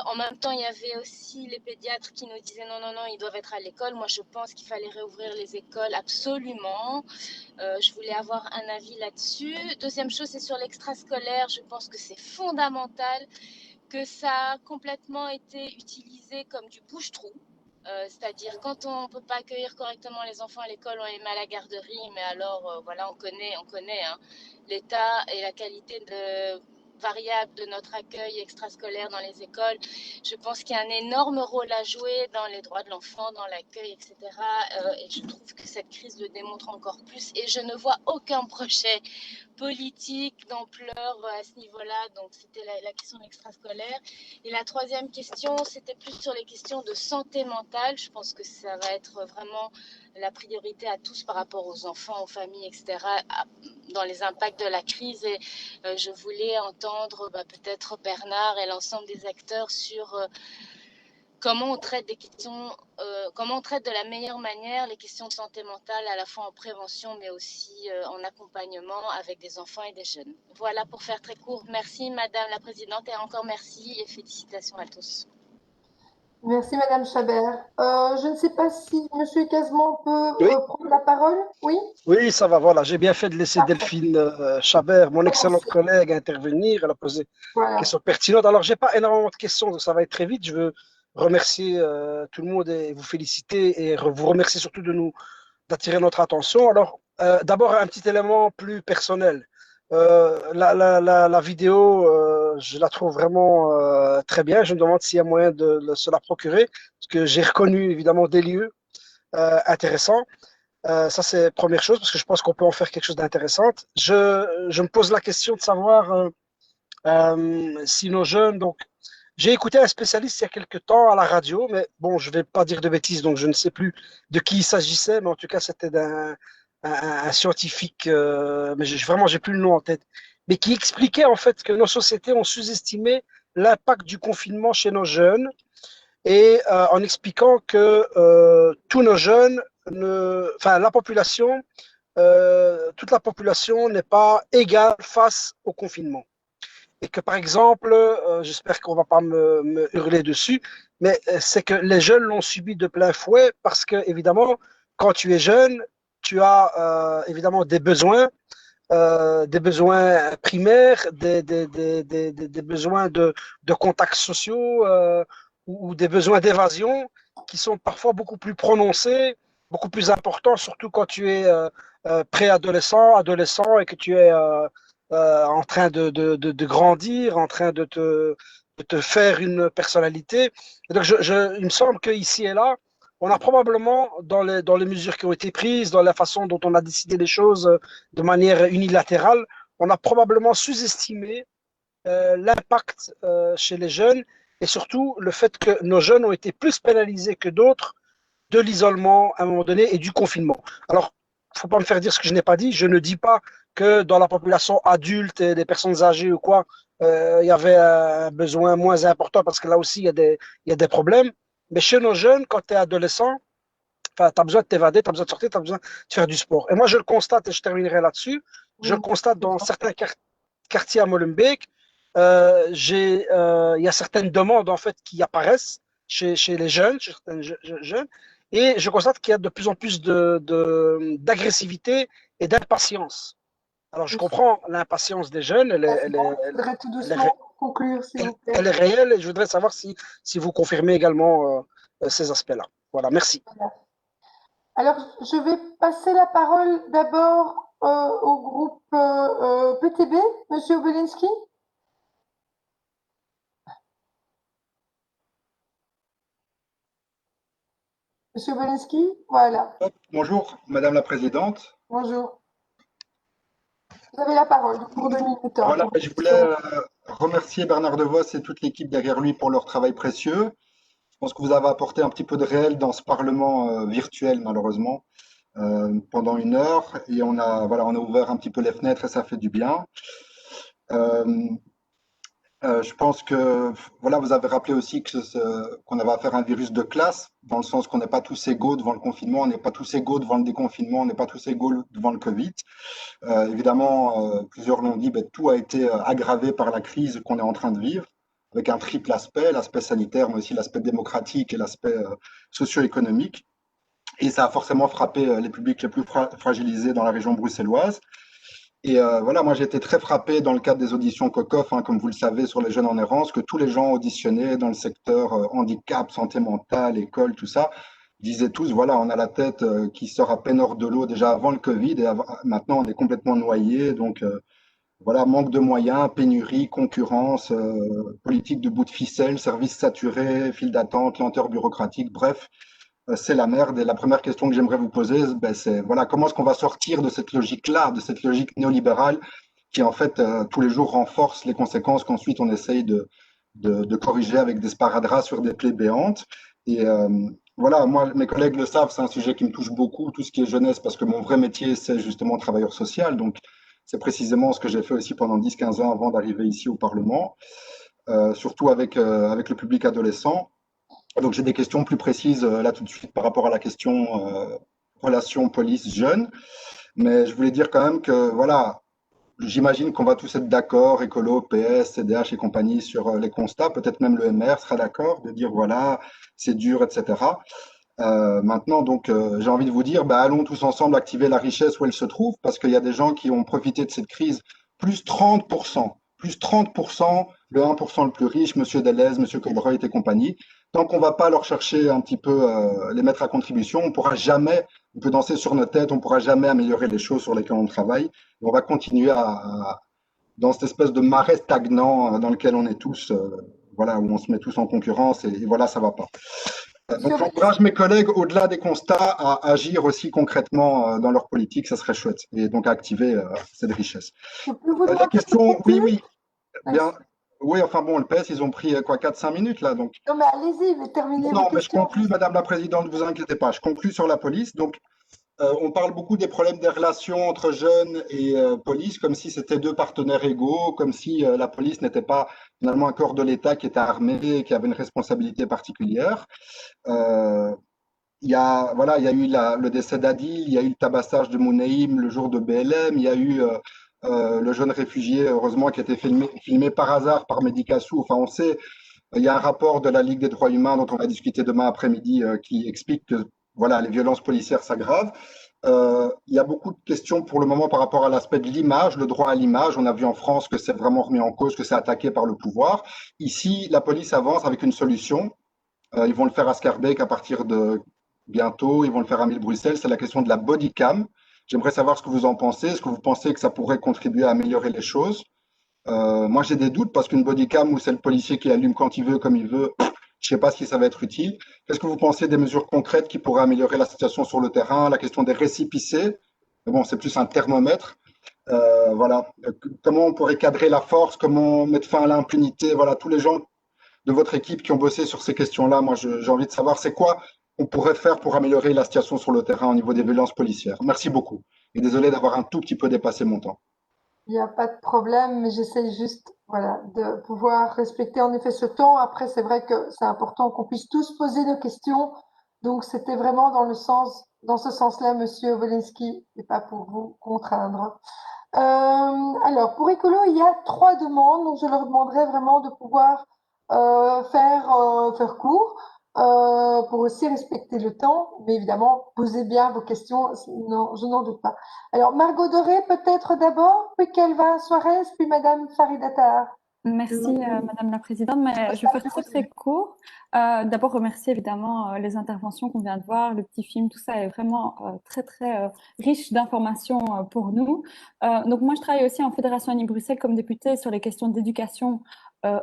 En même temps, il y avait aussi les pédiatres qui nous disaient non, ils doivent être à l'école. Moi, je pense qu'il fallait réouvrir les écoles absolument. Je voulais avoir un avis là-dessus. Deuxième chose, c'est sur l'extrascolaire. Je pense que c'est fondamental que ça a complètement été utilisé comme du bouche-trou. C'est-à-dire quand on ne peut pas accueillir correctement les enfants à l'école, on les met à la garderie. Mais alors, voilà, on connaît hein, l'état et la qualité variable de notre accueil extrascolaire dans les écoles. Je pense qu'il y a un énorme rôle à jouer dans les droits de l'enfant, dans l'accueil, etc. Et je trouve que cette crise le démontre encore plus. Et je ne vois aucun projet politique d'ampleur à ce niveau-là. Donc, c'était la question extrascolaire. Et la troisième question, c'était plus sur les questions de santé mentale. Je pense que ça va être vraiment la priorité à tous par rapport aux enfants, aux familles, etc., dans les impacts de la crise. Et je voulais entendre peut-être Bernard et l'ensemble des acteurs sur comment on traite des questions, comment on traite de la meilleure manière les questions de santé mentale, à la fois en prévention, mais aussi en accompagnement avec des enfants et des jeunes. Voilà, pour faire très court. Merci, Madame la Présidente, et encore merci et félicitations à tous. Merci, Madame Chabert. Je ne sais pas si Monsieur Casban peut prendre la parole. Oui? Oui, ça va, voilà. J'ai bien fait de laisser Delphine Chabert, mon excellente collègue, intervenir. Elle a posé des questions pertinentes. Alors, je n'ai pas énormément de questions, donc ça va être très vite. Je veux remercier tout le monde et vous féliciter et vous remercier surtout d'attirer notre attention. Alors, d'abord, un petit élément plus personnel. La vidéo, je la trouve vraiment très bien. Je me demande s'il y a moyen de se la procurer, parce que j'ai reconnu évidemment des lieux intéressants. Ça, c'est la première chose, parce que je pense qu'on peut en faire quelque chose d'intéressant. Je me pose la question de savoir si nos jeunes, donc, j'ai écouté un spécialiste il y a quelque temps à la radio, mais bon, je ne vais pas dire de bêtises, donc je ne sais plus de qui il s'agissait, mais en tout cas, c'était un scientifique, mais vraiment, j'ai plus le nom en tête, mais qui expliquait en fait que nos sociétés ont sous-estimé l'impact du confinement chez nos jeunes, et en expliquant que tous nos jeunes, enfin la population, toute la population n'est pas égale face au confinement. Et que par exemple, j'espère qu'on ne va pas me hurler dessus, mais c'est que les jeunes l'ont subi de plein fouet parce que, évidemment, quand tu es jeune, tu as évidemment des besoins primaires, des besoins de contacts sociaux ou des besoins d'évasion qui sont parfois beaucoup plus prononcés, beaucoup plus importants, surtout quand tu es préadolescent, adolescent et que tu es en train de grandir, en train de te faire une personnalité. Et donc, il me semble qu'ici et là, on a probablement, dans les mesures qui ont été prises, dans la façon dont on a décidé les choses de manière unilatérale, on a probablement sous-estimé l'impact chez les jeunes et surtout le fait que nos jeunes ont été plus pénalisés que d'autres de l'isolement à un moment donné et du confinement. Alors, il ne faut pas me faire dire ce que je n'ai pas dit. Je ne dis pas que dans la population adulte et des personnes âgées ou quoi, il y avait un besoin moins important parce que là aussi, il y a des problèmes. Mais chez nos jeunes, quand tu es adolescent, tu as besoin de t'évader, tu as besoin de sortir, tu as besoin de faire du sport. Et moi, je le constate, et je terminerai là-dessus, je le constate dans certains quartiers à Molenbeek, il y a certaines demandes en fait qui apparaissent chez les jeunes, chez certains jeunes, et je constate qu'il y a de plus en plus d'agressivité et d'impatience. Alors, je comprends l'impatience des jeunes, elle est réelle, et je voudrais savoir si vous confirmez également ces aspects-là. Voilà, merci. Alors, je vais passer la parole d'abord au groupe PTB, Monsieur Obelinski. Monsieur Obelinski, voilà. Bonjour, Madame la Présidente. Bonjour. Vous avez la parole pour 2 minutes. Voilà, je voulais remercier Bernard DeVos et toute l'équipe derrière lui pour leur travail précieux. Je pense que vous avez apporté un petit peu de réel dans ce Parlement virtuel, malheureusement, pendant 1 heure. Et on a ouvert un petit peu les fenêtres et ça fait du bien. Je pense que voilà, vous avez rappelé aussi qu'on avait affaire à un virus de classe, dans le sens qu'on n'est pas tous égaux devant le confinement, on n'est pas tous égaux devant le déconfinement, on n'est pas tous égaux devant le Covid. Évidemment, plusieurs l'ont dit, tout a été aggravé par la crise qu'on est en train de vivre, avec un triple aspect, l'aspect sanitaire, mais aussi l'aspect démocratique et l'aspect socio-économique. Et ça a forcément frappé les publics les plus fragilisés dans la région bruxelloise. Et voilà, moi j'ai été très frappé dans le cadre des auditions COCOF, comme vous le savez, sur les jeunes en errance, que tous les gens auditionnés dans le secteur handicap, santé mentale, école, tout ça, disaient tous, voilà, on a la tête qui sort à peine hors de l'eau déjà avant le Covid, et maintenant on est complètement noyé. Donc voilà, manque de moyens, pénurie, concurrence, politique de bout de ficelle, services saturés, files d'attente, lenteur bureaucratique, bref. C'est la merde. Et la première question que j'aimerais vous poser, c'est voilà, comment est-ce qu'on va sortir de cette logique-là, de cette logique néolibérale qui, en fait, tous les jours renforce les conséquences qu'ensuite on essaye de corriger avec des sparadraps sur des plaies béantes. Et voilà, moi, mes collègues le savent, c'est un sujet qui me touche beaucoup, tout ce qui est jeunesse, parce que mon vrai métier, c'est justement travailleur social. Donc, c'est précisément ce que j'ai fait aussi pendant 10-15 ans avant d'arriver ici au Parlement, surtout avec le public adolescent. Donc, j'ai des questions plus précises là tout de suite par rapport à la question relation police-jeune. Mais je voulais dire quand même que, voilà, j'imagine qu'on va tous être d'accord, écolo, PS, CDH et compagnie, sur les constats. Peut-être même le MR sera d'accord de dire, voilà, c'est dur, etc. Maintenant, donc, j'ai envie de vous dire, allons tous ensemble activer la richesse où elle se trouve, parce qu'il y a des gens qui ont profité de cette crise, plus 30%, le 1% le plus riche, Monsieur Deleuze, Monsieur Colruyt et compagnie. Tant qu'on ne va pas leur chercher un petit peu, les mettre à contribution, on ne pourra jamais on peut danser sur nos têtes, on ne pourra jamais améliorer les choses sur lesquelles on travaille. On va continuer dans cette espèce de marais stagnant dans lequel on est tous, voilà, où on se met tous en concurrence et voilà, ça ne va pas. Donc j'encourage mes collègues, au-delà des constats, à agir aussi concrètement dans leur politique, ça serait chouette, et donc à activer cette richesse. La question, oui, bien, oui, enfin bon, le PS, ils ont pris quoi, 4-5 minutes là, donc. Non, mais allez-y, mais terminez Non, vos mais je questions. conclue, Madame la Présidente, ne vous inquiétez pas, je conclue sur la police. Donc, on parle beaucoup des problèmes des relations entre jeunes et police, comme si c'était deux partenaires égaux, comme si la police n'était pas finalement un corps de l'État qui était armé et qui avait une responsabilité particulière. Il y a eu le décès d'Adil, il y a eu le tabassage de Mounaïm le jour de BLM, il y a eu le jeune réfugié, heureusement, qui a été filmé par hasard par Médicassou. Enfin, on sait, il y a un rapport de la Ligue des droits humains dont on va discuter demain après-midi qui explique que voilà, les violences policières s'aggravent. Il y a beaucoup de questions pour le moment par rapport à l'aspect de l'image, le droit à l'image. On a vu en France que c'est vraiment remis en cause, que c'est attaqué par le pouvoir. Ici, la police avance avec une solution. Ils vont le faire à Scarbeck à partir de bientôt. Ils vont le faire à Mille-Bruxelles. C'est la question de la body cam. J'aimerais savoir ce que vous en pensez. Est-ce que vous pensez que ça pourrait contribuer à améliorer les choses? Moi, j'ai des doutes parce qu'une body cam où c'est le policier qui allume quand il veut, comme il veut, je ne sais pas si ça va être utile. Qu'est-ce que vous pensez des mesures concrètes qui pourraient améliorer la situation sur le terrain? La question des récépissés, bon, c'est plus un thermomètre. Voilà. Comment on pourrait cadrer la force? Comment mettre fin à l'impunité? Voilà, tous les gens de votre équipe qui ont bossé sur ces questions-là, moi, j'ai envie de savoir c'est quoi on pourrait faire pour améliorer la situation sur le terrain au niveau des violences policières. Merci beaucoup. Et désolé d'avoir un tout petit peu dépassé mon temps. Il n'y a pas de problème, mais j'essaie juste, voilà, de pouvoir respecter en effet ce temps. Après, c'est vrai que c'est important qu'on puisse tous poser nos questions. Donc, c'était vraiment dans ce sens-là, Monsieur Wolinski, et pas pour vous contraindre. Alors, pour Écolo, il y a 3 demandes, donc je leur demanderai vraiment de pouvoir faire court, pour aussi respecter le temps, mais évidemment, posez bien vos questions, sinon, je n'en doute pas. Alors, Margot Doré, peut-être d'abord, puis Kelvin Suarez, puis Madame Faridata. Merci, Madame la Présidente, mais je vais faire très très court. D'abord, remercier évidemment les interventions qu'on vient de voir, le petit film, tout ça est vraiment très très riche d'informations pour nous. Donc moi, je travaille aussi en Fédération Wallonie-Bruxelles comme députée sur les questions d'éducation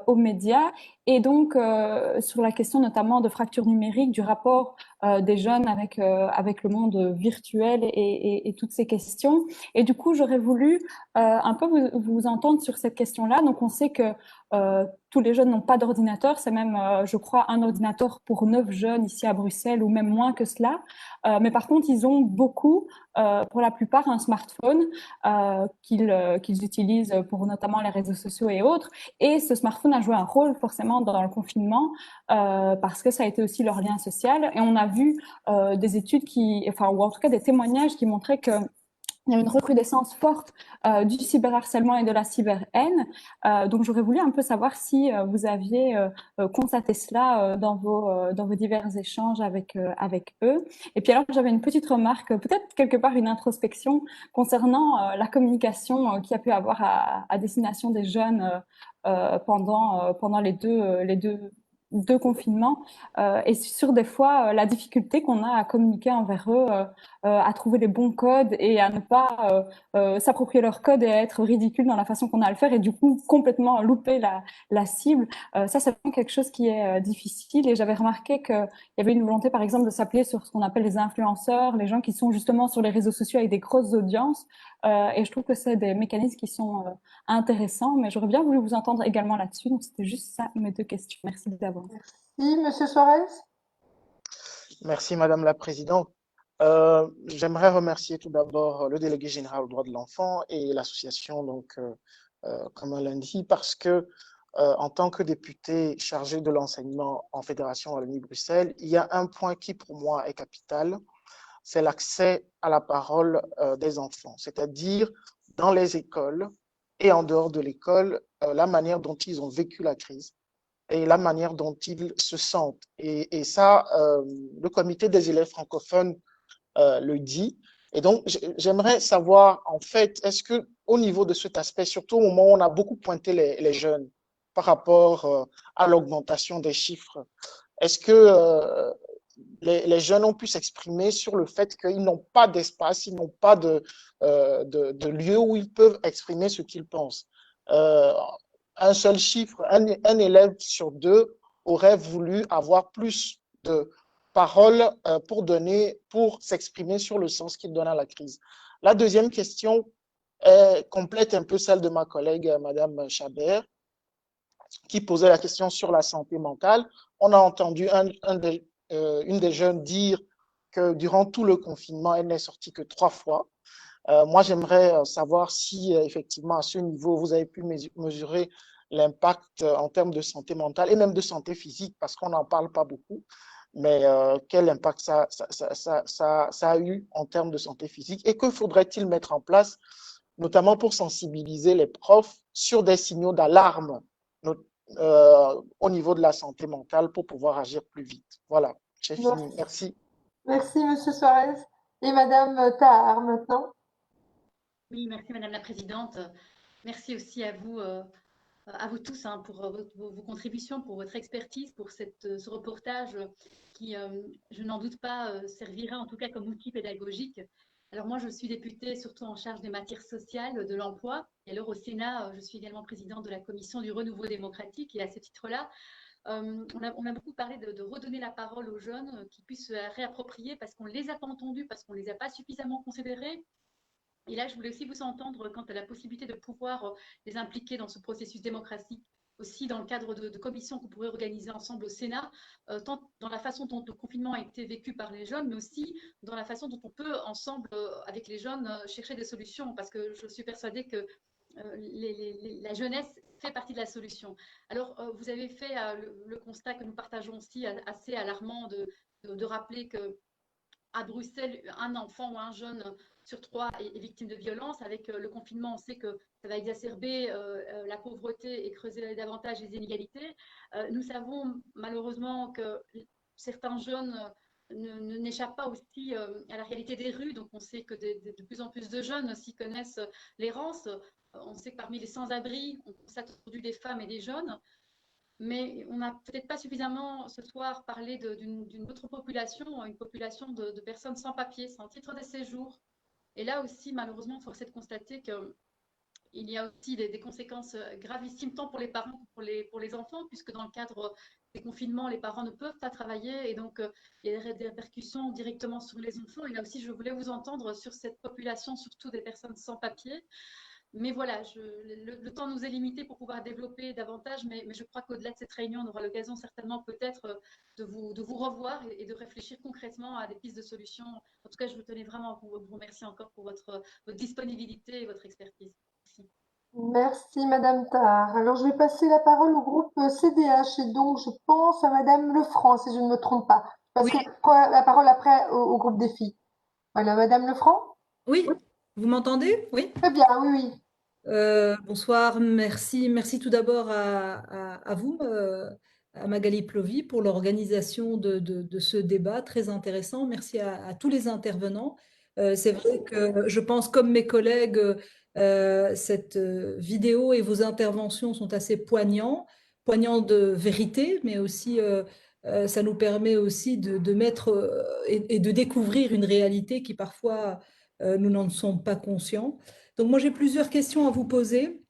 aux médias et donc sur la question notamment de fracture numérique, du rapport des jeunes avec le monde virtuel et toutes ces questions. Et du coup, j'aurais voulu un peu vous entendre sur cette question-là. Donc, on sait que tous les jeunes n'ont pas d'ordinateur. C'est même, je crois, un ordinateur pour 9 jeunes ici à Bruxelles ou même moins que cela. Mais par contre, ils ont beaucoup, pour la plupart, un smartphone qu'ils utilisent pour notamment les réseaux sociaux et autres. Et ce smartphone a joué un rôle forcément dans le confinement parce que ça a été aussi leur lien social. Et on a vu des études ou en tout cas des témoignages qui montraient que il y a une recrudescence forte du cyberharcèlement et de la cyberhaine. Donc, j'aurais voulu un peu savoir si vous aviez constaté cela dans vos divers échanges avec eux. Et puis alors, j'avais une petite remarque, peut-être quelque part une introspection concernant la communication qu'il y a pu avoir à destination des jeunes pendant les deux confinements et sur des fois la difficulté qu'on a à communiquer envers eux, à trouver les bons codes et à ne pas s'approprier leur code et à être ridicule dans la façon qu'on a à le faire et du coup complètement louper la cible. Ça, c'est vraiment quelque chose qui est difficile et j'avais remarqué qu'il y avait une volonté par exemple de s'appuyer sur ce qu'on appelle les influenceurs, les gens qui sont justement sur les réseaux sociaux avec des grosses audiences et je trouve que c'est des mécanismes qui sont intéressants, mais j'aurais bien voulu vous entendre également là-dessus, donc c'était juste ça mes 2 questions. Merci d'abord. Merci, Monsieur Suarez. Merci, Madame la Présidente. J'aimerais remercier tout d'abord le délégué général aux droits de l'enfant et l'association, comme elle l'indique, parce que en tant que député chargé de l'enseignement en Fédération Wallonie-Bruxelles, il y a un point qui pour moi est capital, c'est l'accès à la parole des enfants, c'est-à-dire dans les écoles et en dehors de l'école, la manière dont ils ont vécu la crise et la manière dont ils se sentent. Et ça, le comité des élèves francophones le dit. Et donc, j'aimerais savoir, en fait, est-ce que au niveau de cet aspect, surtout au moment où on a beaucoup pointé les jeunes par rapport à l'augmentation des chiffres, est-ce que les jeunes ont pu s'exprimer sur le fait qu'ils n'ont pas d'espace, ils n'ont pas de lieu où ils peuvent exprimer ce qu'ils pensent. Un seul chiffre, un élève sur deux aurait voulu avoir plus de paroles pour s'exprimer sur le sens qu'il donne à la crise. La deuxième question complète un peu celle de ma collègue, Madame Chabert, qui posait la question sur la santé mentale. On a entendu une des jeunes dire que durant tout le confinement, elle n'est sortie que 3 fois. Moi, j'aimerais savoir si, effectivement, à ce niveau, vous avez pu mesurer l'impact en termes de santé mentale et même de santé physique, parce qu'on n'en parle pas beaucoup, mais quel impact ça a eu en termes de santé physique et que faudrait-il mettre en place, notamment pour sensibiliser les profs sur des signaux d'alarme au niveau de la santé mentale pour pouvoir agir plus vite. Voilà, j'ai fini. Merci. Merci, M. Suarez. Et Mme Tahar, maintenant. Oui, merci, Madame la Présidente. Merci aussi à vous tous pour vos contributions, pour votre expertise, pour ce reportage qui, je n'en doute pas, servira en tout cas comme outil pédagogique. Alors moi, je suis députée surtout en charge des matières sociales, de l'emploi. Et alors au Sénat, je suis également présidente de la commission du renouveau démocratique. Et à ce titre-là, on a beaucoup parlé de redonner la parole aux jeunes qui puissent se réapproprier parce qu'on ne les a pas entendus, parce qu'on ne les a pas suffisamment considérés. Et là, je voulais aussi vous entendre quant à la possibilité de pouvoir les impliquer dans ce processus démocratique, aussi dans le cadre de commissions qu'on pourrait organiser ensemble au Sénat, tant dans la façon dont le confinement a été vécu par les jeunes, mais aussi dans la façon dont on peut ensemble, avec les jeunes, chercher des solutions, parce que je suis persuadée que la jeunesse fait partie de la solution. Alors, vous avez fait le constat que nous partageons aussi assez alarmant de rappeler que à Bruxelles, un enfant ou un jeune sur 3 est victime de violence. Avec le confinement, on sait que ça va exacerber la pauvreté et creuser davantage les inégalités. Nous savons malheureusement que certains jeunes n'échappent pas aussi à la réalité des rues. Donc, on sait que de plus en plus de jeunes aussi connaissent l'errance. On sait que parmi les sans-abri, on constate aujourd'hui des femmes et des jeunes. Mais on n'a peut-être pas suffisamment ce soir parlé d'une autre population, une population de personnes sans papier, sans titre de séjour. Et là aussi, malheureusement, force est de constater qu'il y a aussi des conséquences gravissimes, tant pour les parents que pour les enfants, puisque dans le cadre des confinements, les parents ne peuvent pas travailler et donc il y a des répercussions directement sur les enfants. Et là aussi, je voulais vous entendre sur cette population, surtout des personnes sans papier. Mais voilà, le temps nous est limité pour pouvoir développer davantage, mais je crois qu'au-delà de cette réunion, on aura l'occasion certainement peut-être de vous revoir et de réfléchir concrètement à des pistes de solutions. En tout cas, je vous tenais vraiment à vous remercier encore pour votre disponibilité et votre expertise. Merci. Merci, Madame Tahar. Alors, je vais passer la parole au groupe CDH et donc je pense à Madame Lefranc, si je ne me trompe pas. Parce que la parole après au groupe des filles. Voilà, Madame Lefranc. Oui, vous m'entendez? Oui. Très bien, oui, oui. Bonsoir, merci tout d'abord à vous, à Magali Plovi, pour l'organisation de ce débat très intéressant. Merci à tous les intervenants. C'est vrai que je pense, comme mes collègues, cette vidéo et vos interventions sont assez poignants de vérité, mais aussi ça nous permet aussi de mettre et de découvrir une réalité qui parfois nous n'en sommes pas conscients. Donc moi j'ai plusieurs questions à vous poser,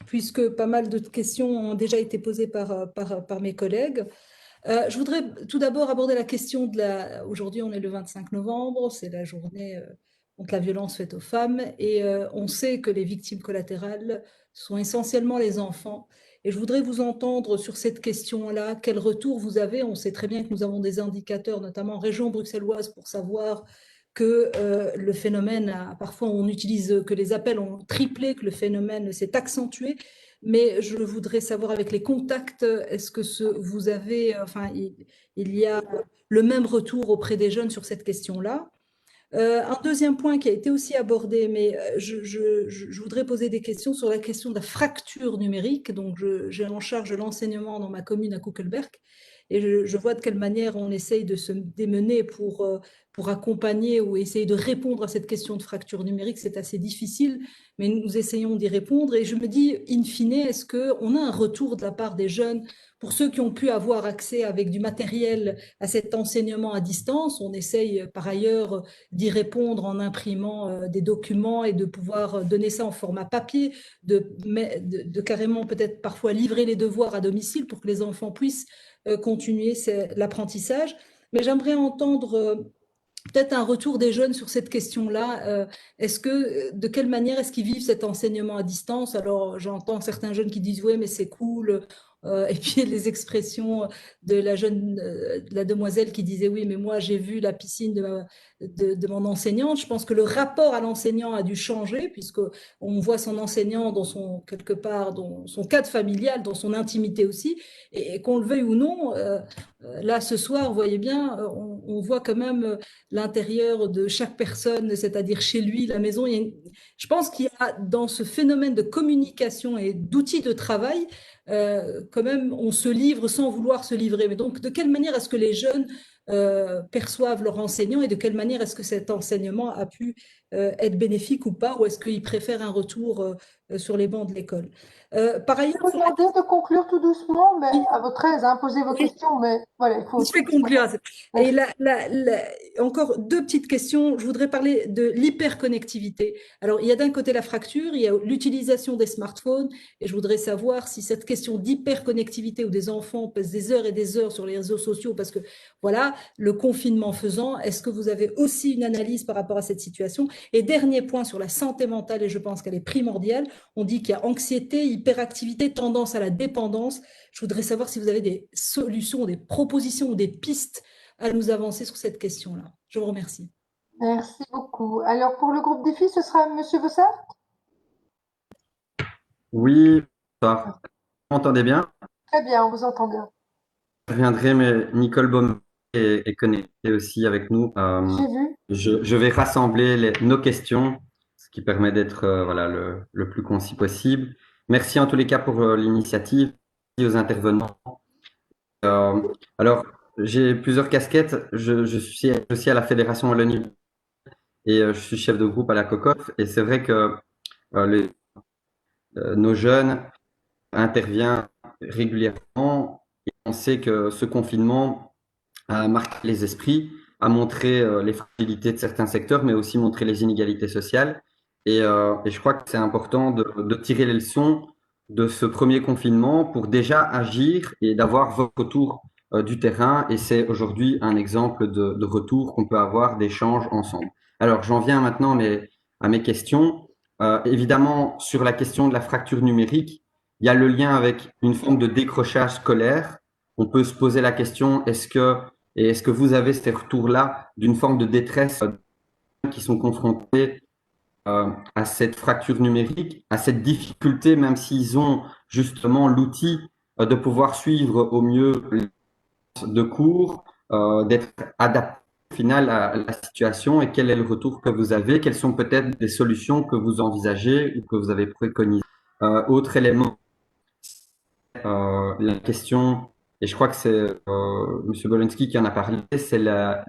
puisque pas mal de questions ont déjà été posées par mes collègues. Je voudrais tout d'abord aborder la question aujourd'hui on est le 25 novembre, c'est la journée contre la violence faite aux femmes, et on sait que les victimes collatérales sont essentiellement les enfants. Et je voudrais vous entendre sur cette question-là, quel retour vous avez? On sait très bien que nous avons des indicateurs, notamment en région bruxelloise, pour savoir que le phénomène, parfois on utilise que les appels ont triplé, que le phénomène s'est accentué, mais je voudrais savoir avec les contacts, est-ce que vous avez, il y a le même retour auprès des jeunes sur cette question-là? Un deuxième point qui a été aussi abordé, mais je voudrais poser des questions sur la question de la fracture numérique. Donc j'ai en charge l'enseignement dans ma commune à Kuckelberg. Et je vois de quelle manière on essaye de se démener pour pour accompagner ou essayer de répondre à cette question de fracture numérique. C'est assez difficile, mais nous essayons d'y répondre. Et je me dis, in fine, est-ce qu'on a un retour de la part des jeunes pour ceux qui ont pu avoir accès avec du matériel à cet enseignement à distance? On essaye par ailleurs d'y répondre en imprimant des documents et de pouvoir donner ça en format papier, de carrément peut-être parfois livrer les devoirs à domicile pour que les enfants puissent continuer l'apprentissage. Mais j'aimerais entendre peut-être un retour des jeunes sur cette question-là. De quelle manière est-ce qu'ils vivent cet enseignement à distance? Alors, j'entends certains jeunes qui disent, ouais, mais c'est cool. Et puis les expressions de la demoiselle qui disait, oui, mais moi, j'ai vu la piscine de mon enseignante. Je pense que le rapport à l'enseignant a dû changer, puisqu'on voit son enseignant quelque part, dans son cadre familial, dans son intimité aussi. Et qu'on le veuille ou non, là, ce soir, vous voyez bien, on voit quand même l'intérieur de chaque personne, c'est-à-dire chez lui, la maison. Je pense qu'il y a dans ce phénomène de communication et d'outils de travail, quand même, on se livre sans vouloir se livrer. Mais donc, de quelle manière est-ce que les jeunes perçoivent leur enseignant et de quelle manière est-ce que cet enseignement a pu être bénéfique ou pas, ou est-ce qu'ils préfèrent un retour sur les bancs de l'école? Par ailleurs, je vous demander de conclure tout doucement, mais à votre aise, hein, posez vos questions, mais voilà, il faut... Je vais conclure. Et encore deux petites questions. Je voudrais parler de l'hyperconnectivité. Alors, il y a d'un côté la fracture, il y a l'utilisation des smartphones, et je voudrais savoir si cette question d'hyperconnectivité où des enfants passent des heures et des heures sur les réseaux sociaux, parce que voilà, le confinement faisant, est-ce que vous avez aussi une analyse par rapport à cette situation? Et dernier point sur la santé mentale, et je pense qu'elle est primordiale, on dit qu'il y a anxiété, hyperactivité, tendance à la dépendance. Je voudrais savoir si vous avez des solutions, des propositions ou des pistes à nous avancer sur cette question-là. Je vous remercie. Merci beaucoup. Alors, pour le groupe des filles, ce sera Monsieur Vossard? Oui, bonsoir. Vous m'entendez bien? Très bien, on vous entend bien. Je reviendrai, mais Nicole Baum est connectée aussi avec nous. J'ai vu. Je vais rassembler nos questions, ce qui permet d'être voilà, le plus concis possible. Merci en tous les cas pour l'initiative et aux intervenants. Alors, j'ai plusieurs casquettes. Je suis aussi à la Fédération Wallonie et je suis chef de groupe à la COCOF. Et c'est vrai que nos jeunes interviennent régulièrement. Et on sait que ce confinement a marqué les esprits, a montré les fragilités de certains secteurs, mais aussi montré les inégalités sociales. Et je crois que c'est important de tirer les leçons de ce premier confinement pour déjà agir et d'avoir votre retour du terrain. Et c'est aujourd'hui un exemple de retour qu'on peut avoir, d'échanges ensemble. Alors, j'en viens maintenant à mes questions. Évidemment, sur la question de la fracture numérique, il y a le lien avec une forme de décrochage scolaire. On peut se poser la question, est-ce que vous avez ces retours-là d'une forme de détresse qui sont confrontés à cette fracture numérique, à cette difficulté, même s'ils ont justement l'outil de pouvoir suivre au mieux les de cours, d'être adapté au final à la situation, et quel est le retour que vous avez? Quelles sont peut-être des solutions que vous envisagez ou que vous avez préconisées? Autre élément, la question, et je crois que c'est M. Bolensky qui en a parlé, c'est la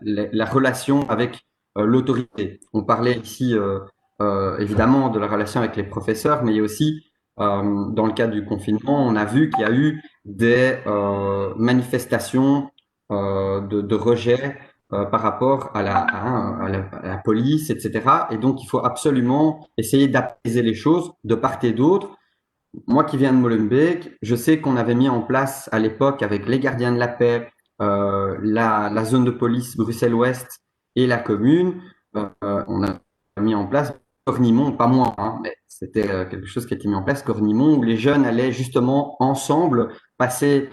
relation avec l'autorité. On parlait ici évidemment de la relation avec les professeurs, mais il y a aussi, dans le cadre du confinement, on a vu qu'il y a eu des manifestations de rejet par rapport à la police, etc. Et donc, il faut absolument essayer d'apaiser les choses de part et d'autre. Moi qui viens de Molenbeek, je sais qu'on avait mis en place à l'époque avec les gardiens de la paix, la zone de police Bruxelles-Ouest et la commune, on a mis en place Cornimont, pas moi, hein, mais c'était quelque chose qui a été mis en place, Cornimont, où les jeunes allaient justement ensemble passer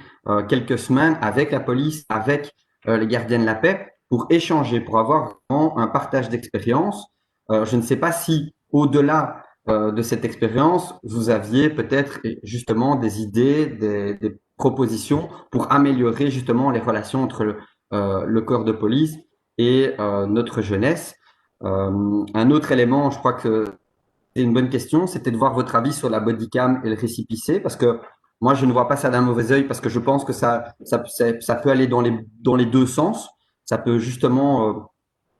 quelques semaines avec la police, avec les gardiens de la paix, pour échanger, pour avoir vraiment un partage d'expérience. Je ne sais pas si, au-delà de cette expérience, vous aviez peut-être justement des idées, des propositions pour améliorer justement les relations entre le corps de police et notre jeunesse. Un autre élément, je crois que c'est une bonne question, c'était de voir votre avis sur la bodycam et le récépissé, parce que moi, je ne vois pas ça d'un mauvais œil, parce que je pense que ça peut aller dans les deux sens. Ça peut justement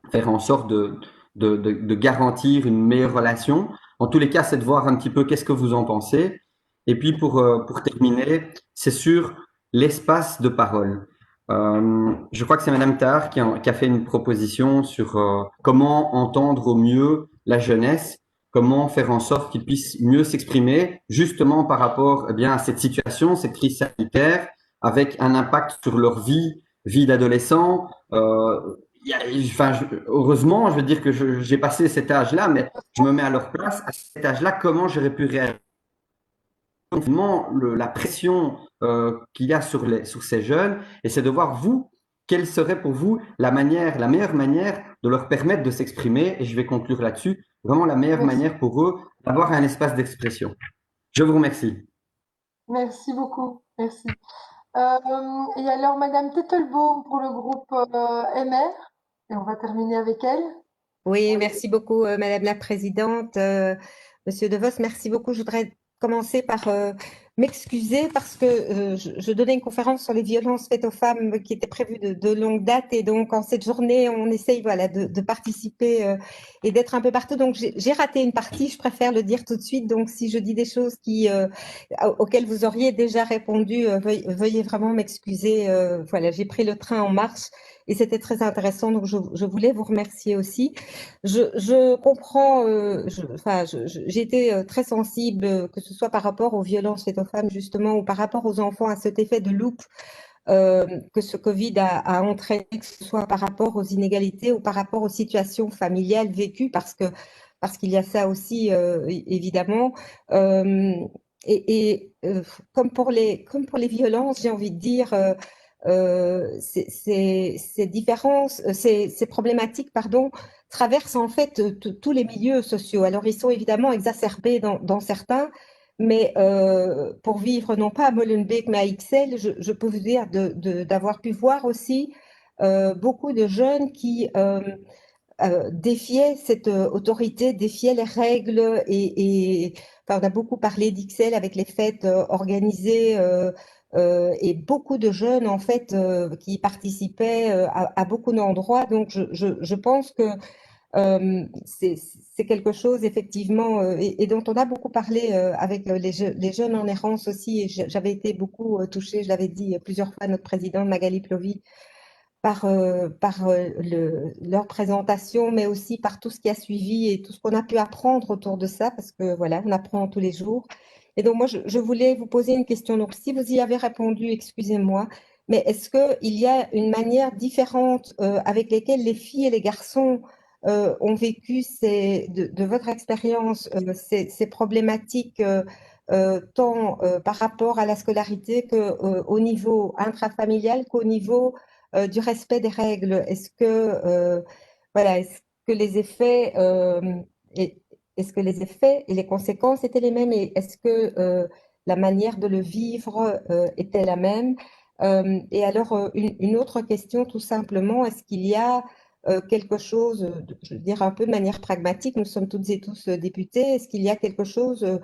faire en sorte de garantir une meilleure relation. En tous les cas, c'est de voir un petit peu qu'est-ce que vous en pensez. Et puis pour terminer, c'est sur l'espace de parole. Je crois que c'est Madame Tahar qui a fait une proposition sur comment entendre au mieux la jeunesse, comment faire en sorte qu'ils puissent mieux s'exprimer, justement par rapport eh bien, à cette situation, cette crise sanitaire, avec un impact sur leur vie d'adolescent. Enfin, heureusement, je veux dire que j'ai passé cet âge-là, mais je me mets à leur place. À cet âge-là, comment j'aurais pu réagir? La pression qu'il y a sur ces jeunes, et c'est de voir vous, quelle serait pour vous la meilleure manière de leur permettre de s'exprimer, et je vais conclure là-dessus, vraiment la meilleure manière pour eux d'avoir un espace d'expression. Je vous remercie. Merci beaucoup, merci. Et alors, Madame Tettelbaum pour le groupe MR, et on va terminer avec elle. Oui, merci beaucoup, Madame la Présidente. Monsieur De Vos, merci beaucoup. Je voudrais commencer par m'excuser parce que je donnais une conférence sur les violences faites aux femmes qui était prévue de longue date, et donc en cette journée, on essaye voilà, de participer et d'être un peu partout. Donc j'ai raté une partie, je préfère le dire tout de suite. Donc si je dis des choses auxquelles vous auriez déjà répondu, veuillez vraiment m'excuser. Voilà, j'ai pris le train en marche. Et c'était très intéressant, donc je voulais vous remercier aussi. Je comprends, j'ai été très sensible, que ce soit par rapport aux violences faites aux femmes justement, ou par rapport aux enfants, à cet effet de loupe que ce Covid a entraîné, que ce soit par rapport aux inégalités ou par rapport aux situations familiales vécues, parce qu'il y a ça aussi, évidemment. Comme pour les violences, j'ai envie de dire, ces problématiques, traversent en fait tous les milieux sociaux. Alors, ils sont évidemment exacerbés dans certains, mais pour vivre non pas à Molenbeek, mais à Ixelles, je peux vous dire d'avoir pu voir aussi beaucoup de jeunes qui défiaient cette autorité, défiaient les règles, on a beaucoup parlé d'Ixelles avec les fêtes organisées, et beaucoup de jeunes en fait qui participaient à beaucoup d'endroits. Donc je pense que c'est quelque chose effectivement et dont on a beaucoup parlé avec les jeunes en errance aussi. Et j'avais été beaucoup touchée, je l'avais dit plusieurs fois à notre présidente Magali Plovy, par leur présentation, mais aussi par tout ce qui a suivi et tout ce qu'on a pu apprendre autour de ça, parce que voilà, on apprend tous les jours. Et donc moi, je voulais vous poser une question. Donc si vous y avez répondu, excusez-moi, mais est-ce qu'il y a une manière différente avec lesquelles les filles et les garçons ont vécu de votre expérience ces problématiques tant par rapport à la scolarité qu'au niveau intrafamilial qu'au niveau du respect des règles? Est-ce que les effets et les conséquences étaient les mêmes, et est-ce que la manière de le vivre était la même? Et alors, une autre question tout simplement, est-ce qu'il y a quelque chose, je veux dire un peu de manière pragmatique, nous sommes toutes et tous députés, est-ce qu'il y a quelque chose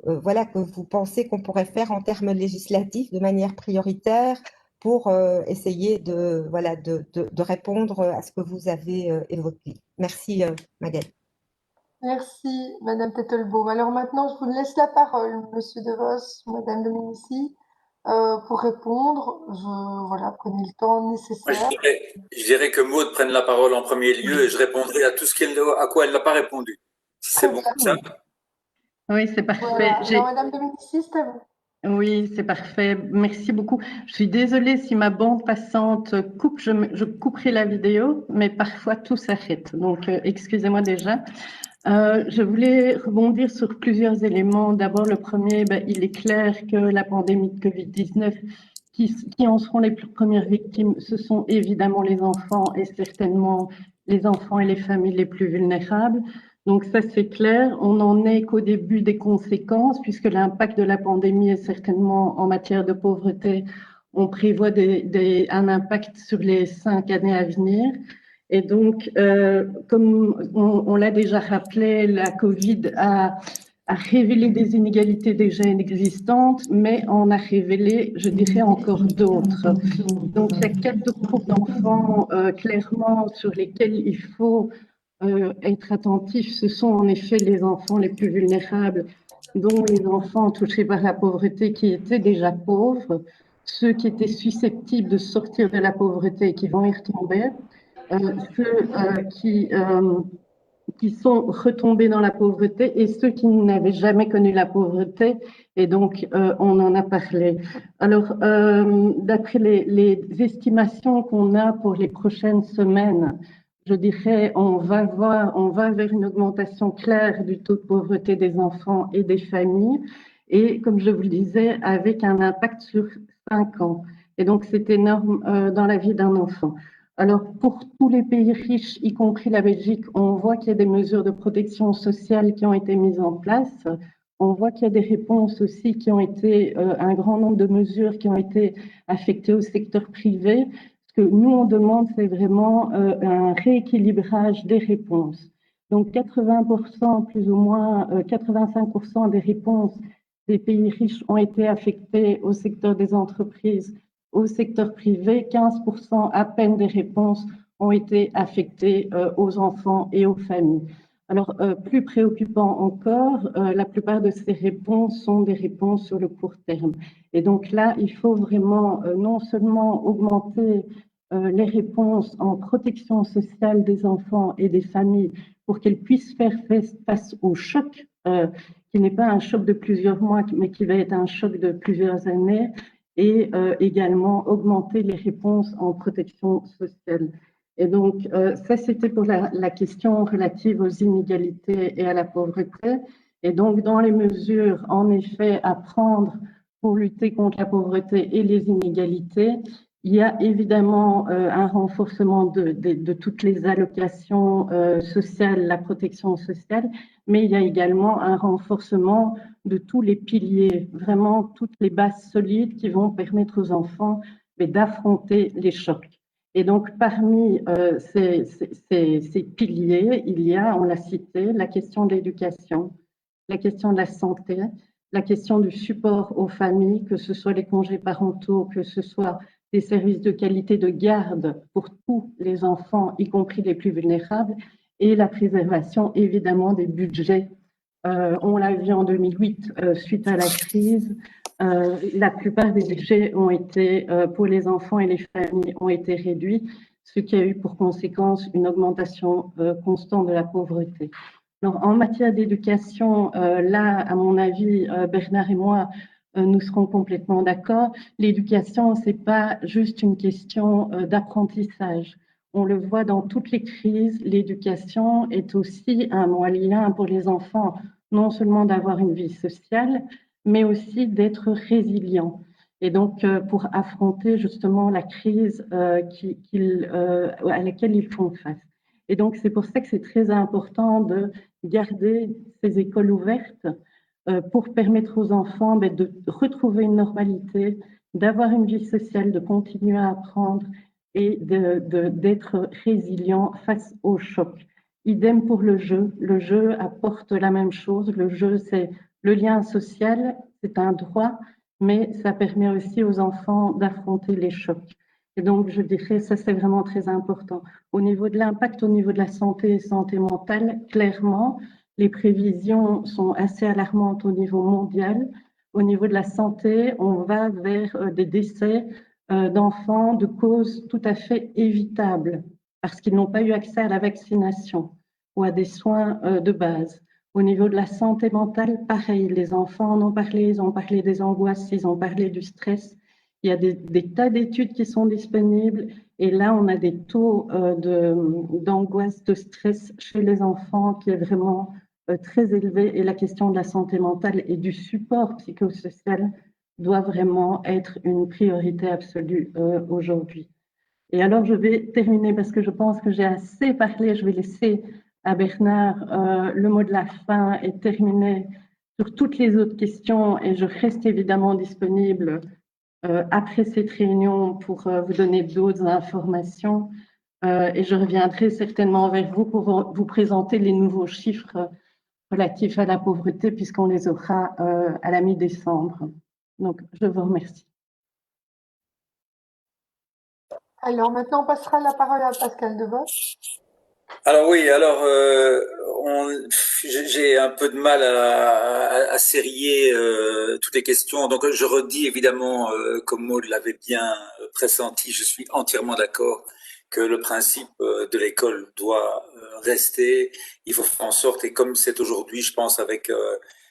que vous pensez qu'on pourrait faire en termes législatifs de manière prioritaire pour essayer de répondre à ce que vous avez évoqué? Merci Magali. Merci Madame Tettelbaum. Alors maintenant, je vous laisse la parole, Monsieur De Vos, Madame Dominici, pour répondre. Prenez le temps nécessaire. Je dirais que Maud prenne la parole en premier lieu et je répondrai à tout ce à quoi elle n'a pas répondu. Si c'est bon comme ça. Oui, c'est parfait. Voilà. Alors, Madame Dominici, c'est à vous. Oui, c'est parfait. Merci beaucoup. Je suis désolée si ma bande passante coupe, je couperai la vidéo, mais parfois tout s'arrête. Donc, excusez-moi déjà. Je voulais rebondir sur plusieurs éléments. D'abord, le premier, il est clair que la pandémie de Covid-19, qui en seront les premières victimes, ce sont évidemment les enfants, et certainement les enfants et les familles les plus vulnérables. Donc ça, c'est clair. On n'en est qu'au début des conséquences, puisque l'impact de la pandémie est certainement en matière de pauvreté. On prévoit un impact sur les 5 années à venir. Et donc, comme on l'a déjà rappelé, la Covid a a révélé des inégalités déjà existantes, mais en a révélé, je dirais, encore d'autres. Donc, il y a 4 groupes d'enfants clairement sur lesquels il faut être attentif. Ce sont en effet les enfants les plus vulnérables, dont les enfants touchés par la pauvreté qui étaient déjà pauvres, ceux qui étaient susceptibles de sortir de la pauvreté et qui vont y retomber, ceux qui sont retombés dans la pauvreté et ceux qui n'avaient jamais connu la pauvreté. Et donc, on en a parlé. Alors, d'après les estimations qu'on a pour les prochaines semaines, je dirais, on va vers une augmentation claire du taux de pauvreté des enfants et des familles. Et comme je vous le disais, avec un impact sur 5 ans. Et donc, c'est énorme dans la vie d'un enfant. Alors, pour tous les pays riches, y compris la Belgique, on voit qu'il y a des mesures de protection sociale qui ont été mises en place. On voit qu'il y a des réponses aussi qui ont été, un grand nombre de mesures qui ont été affectées au secteur privé. Ce que nous, on demande, c'est vraiment un rééquilibrage des réponses. Donc, 80%, plus ou moins 85% des réponses des pays riches ont été affectées au secteur des entreprises. Au secteur privé, 15% à peine des réponses ont été affectées aux enfants et aux familles. Alors, plus préoccupant encore, la plupart de ces réponses sont des réponses sur le court terme. Et donc là, il faut vraiment non seulement augmenter les réponses en protection sociale des enfants et des familles pour qu'elles puissent faire face au choc, qui n'est pas un choc de plusieurs mois, mais qui va être un choc de plusieurs années, et également augmenter les réponses en protection sociale. Et donc, ça, c'était pour la question relative aux inégalités et à la pauvreté. Et donc, dans les mesures, en effet, à prendre pour lutter contre la pauvreté et les inégalités, il y a évidemment un renforcement de toutes les allocations sociales, la protection sociale, mais il y a également un renforcement de tous les piliers, vraiment toutes les bases solides qui vont permettre aux enfants d'affronter les chocs. Et donc, parmi ces piliers, il y a, on l'a cité, la question de l'éducation, la question de la santé, la question du support aux familles, que ce soit les congés parentaux, que ce soit des services de qualité de garde pour tous les enfants, y compris les plus vulnérables, et la préservation, évidemment, des budgets. On l'a vu en 2008, suite à la crise, la plupart des budgets ont été, pour les enfants et les familles, ont été réduits, ce qui a eu pour conséquence une augmentation constante de la pauvreté. Alors, en matière d'éducation, là, à mon avis, Bernard et moi, nous serons complètement d'accord. L'éducation, c'est pas juste une question d'apprentissage. On le voit dans toutes les crises, l'éducation est aussi un moyen pour les enfants, non seulement d'avoir une vie sociale, mais aussi d'être résilients. Et donc, pour affronter justement la crise à laquelle ils font face. Et donc, c'est pour ça que c'est très important de garder ces écoles ouvertes pour permettre aux enfants de retrouver une normalité, d'avoir une vie sociale, de continuer à apprendre et d'être résilient face au choc. Idem pour le jeu. Le jeu apporte la même chose. Le jeu, c'est le lien social, c'est un droit, mais ça permet aussi aux enfants d'affronter les chocs. Et donc, je dirais, ça, c'est vraiment très important. Au niveau de l'impact, au niveau de la santé mentale, clairement, les prévisions sont assez alarmantes au niveau mondial. Au niveau de la santé, on va vers des décès d'enfants de causes tout à fait évitables parce qu'ils n'ont pas eu accès à la vaccination ou à des soins de base. Au niveau de la santé mentale, pareil, les enfants en ont parlé, ils ont parlé des angoisses, ils ont parlé du stress. Il y a des tas d'études qui sont disponibles et là, on a des taux d'angoisse, de stress chez les enfants qui est vraiment très élevé et la question de la santé mentale et du support psychosocial doit vraiment être une priorité absolue aujourd'hui. Et alors, je vais terminer parce que je pense que j'ai assez parlé. Je vais laisser à Bernard le mot de la fin et terminer sur toutes les autres questions. Et je reste évidemment disponible après cette réunion pour vous donner d'autres informations. Et je reviendrai certainement vers vous pour vous présenter les nouveaux chiffres relatifs à la pauvreté, puisqu'on les aura à la mi-décembre. Donc, je vous remercie. Alors maintenant, on passera la parole à Pascal Devos. Alors oui, j'ai un peu de mal à sérier toutes les questions. Donc je redis évidemment, comme Maud l'avait bien pressenti, je suis entièrement d'accord que le principe de l'école doit rester. Il faut faire en sorte, et comme c'est aujourd'hui, je pense, avec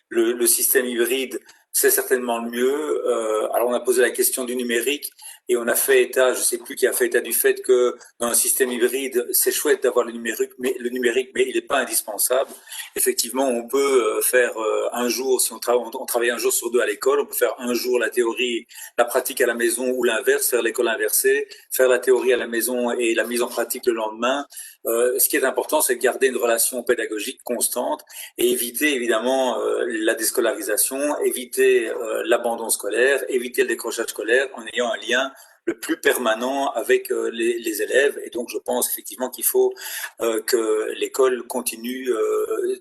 le système hybride, c'est certainement le mieux. Alors on a posé la question du numérique et on a fait état, je sais plus qui a fait état du fait que dans un système hybride, c'est chouette d'avoir le numérique, mais il n'est pas indispensable. Effectivement, on peut faire un jour, si on travaille un jour sur 2 à l'école, on peut faire un jour la théorie, la pratique à la maison ou l'inverse, faire l'école inversée, faire la théorie à la maison et la mise en pratique le lendemain. Ce qui est important, c'est de garder une relation pédagogique constante et éviter évidemment la déscolarisation, éviter l'abandon scolaire, éviter le décrochage scolaire en ayant un lien le plus permanent avec les élèves. Et donc, je pense effectivement qu'il faut que l'école continue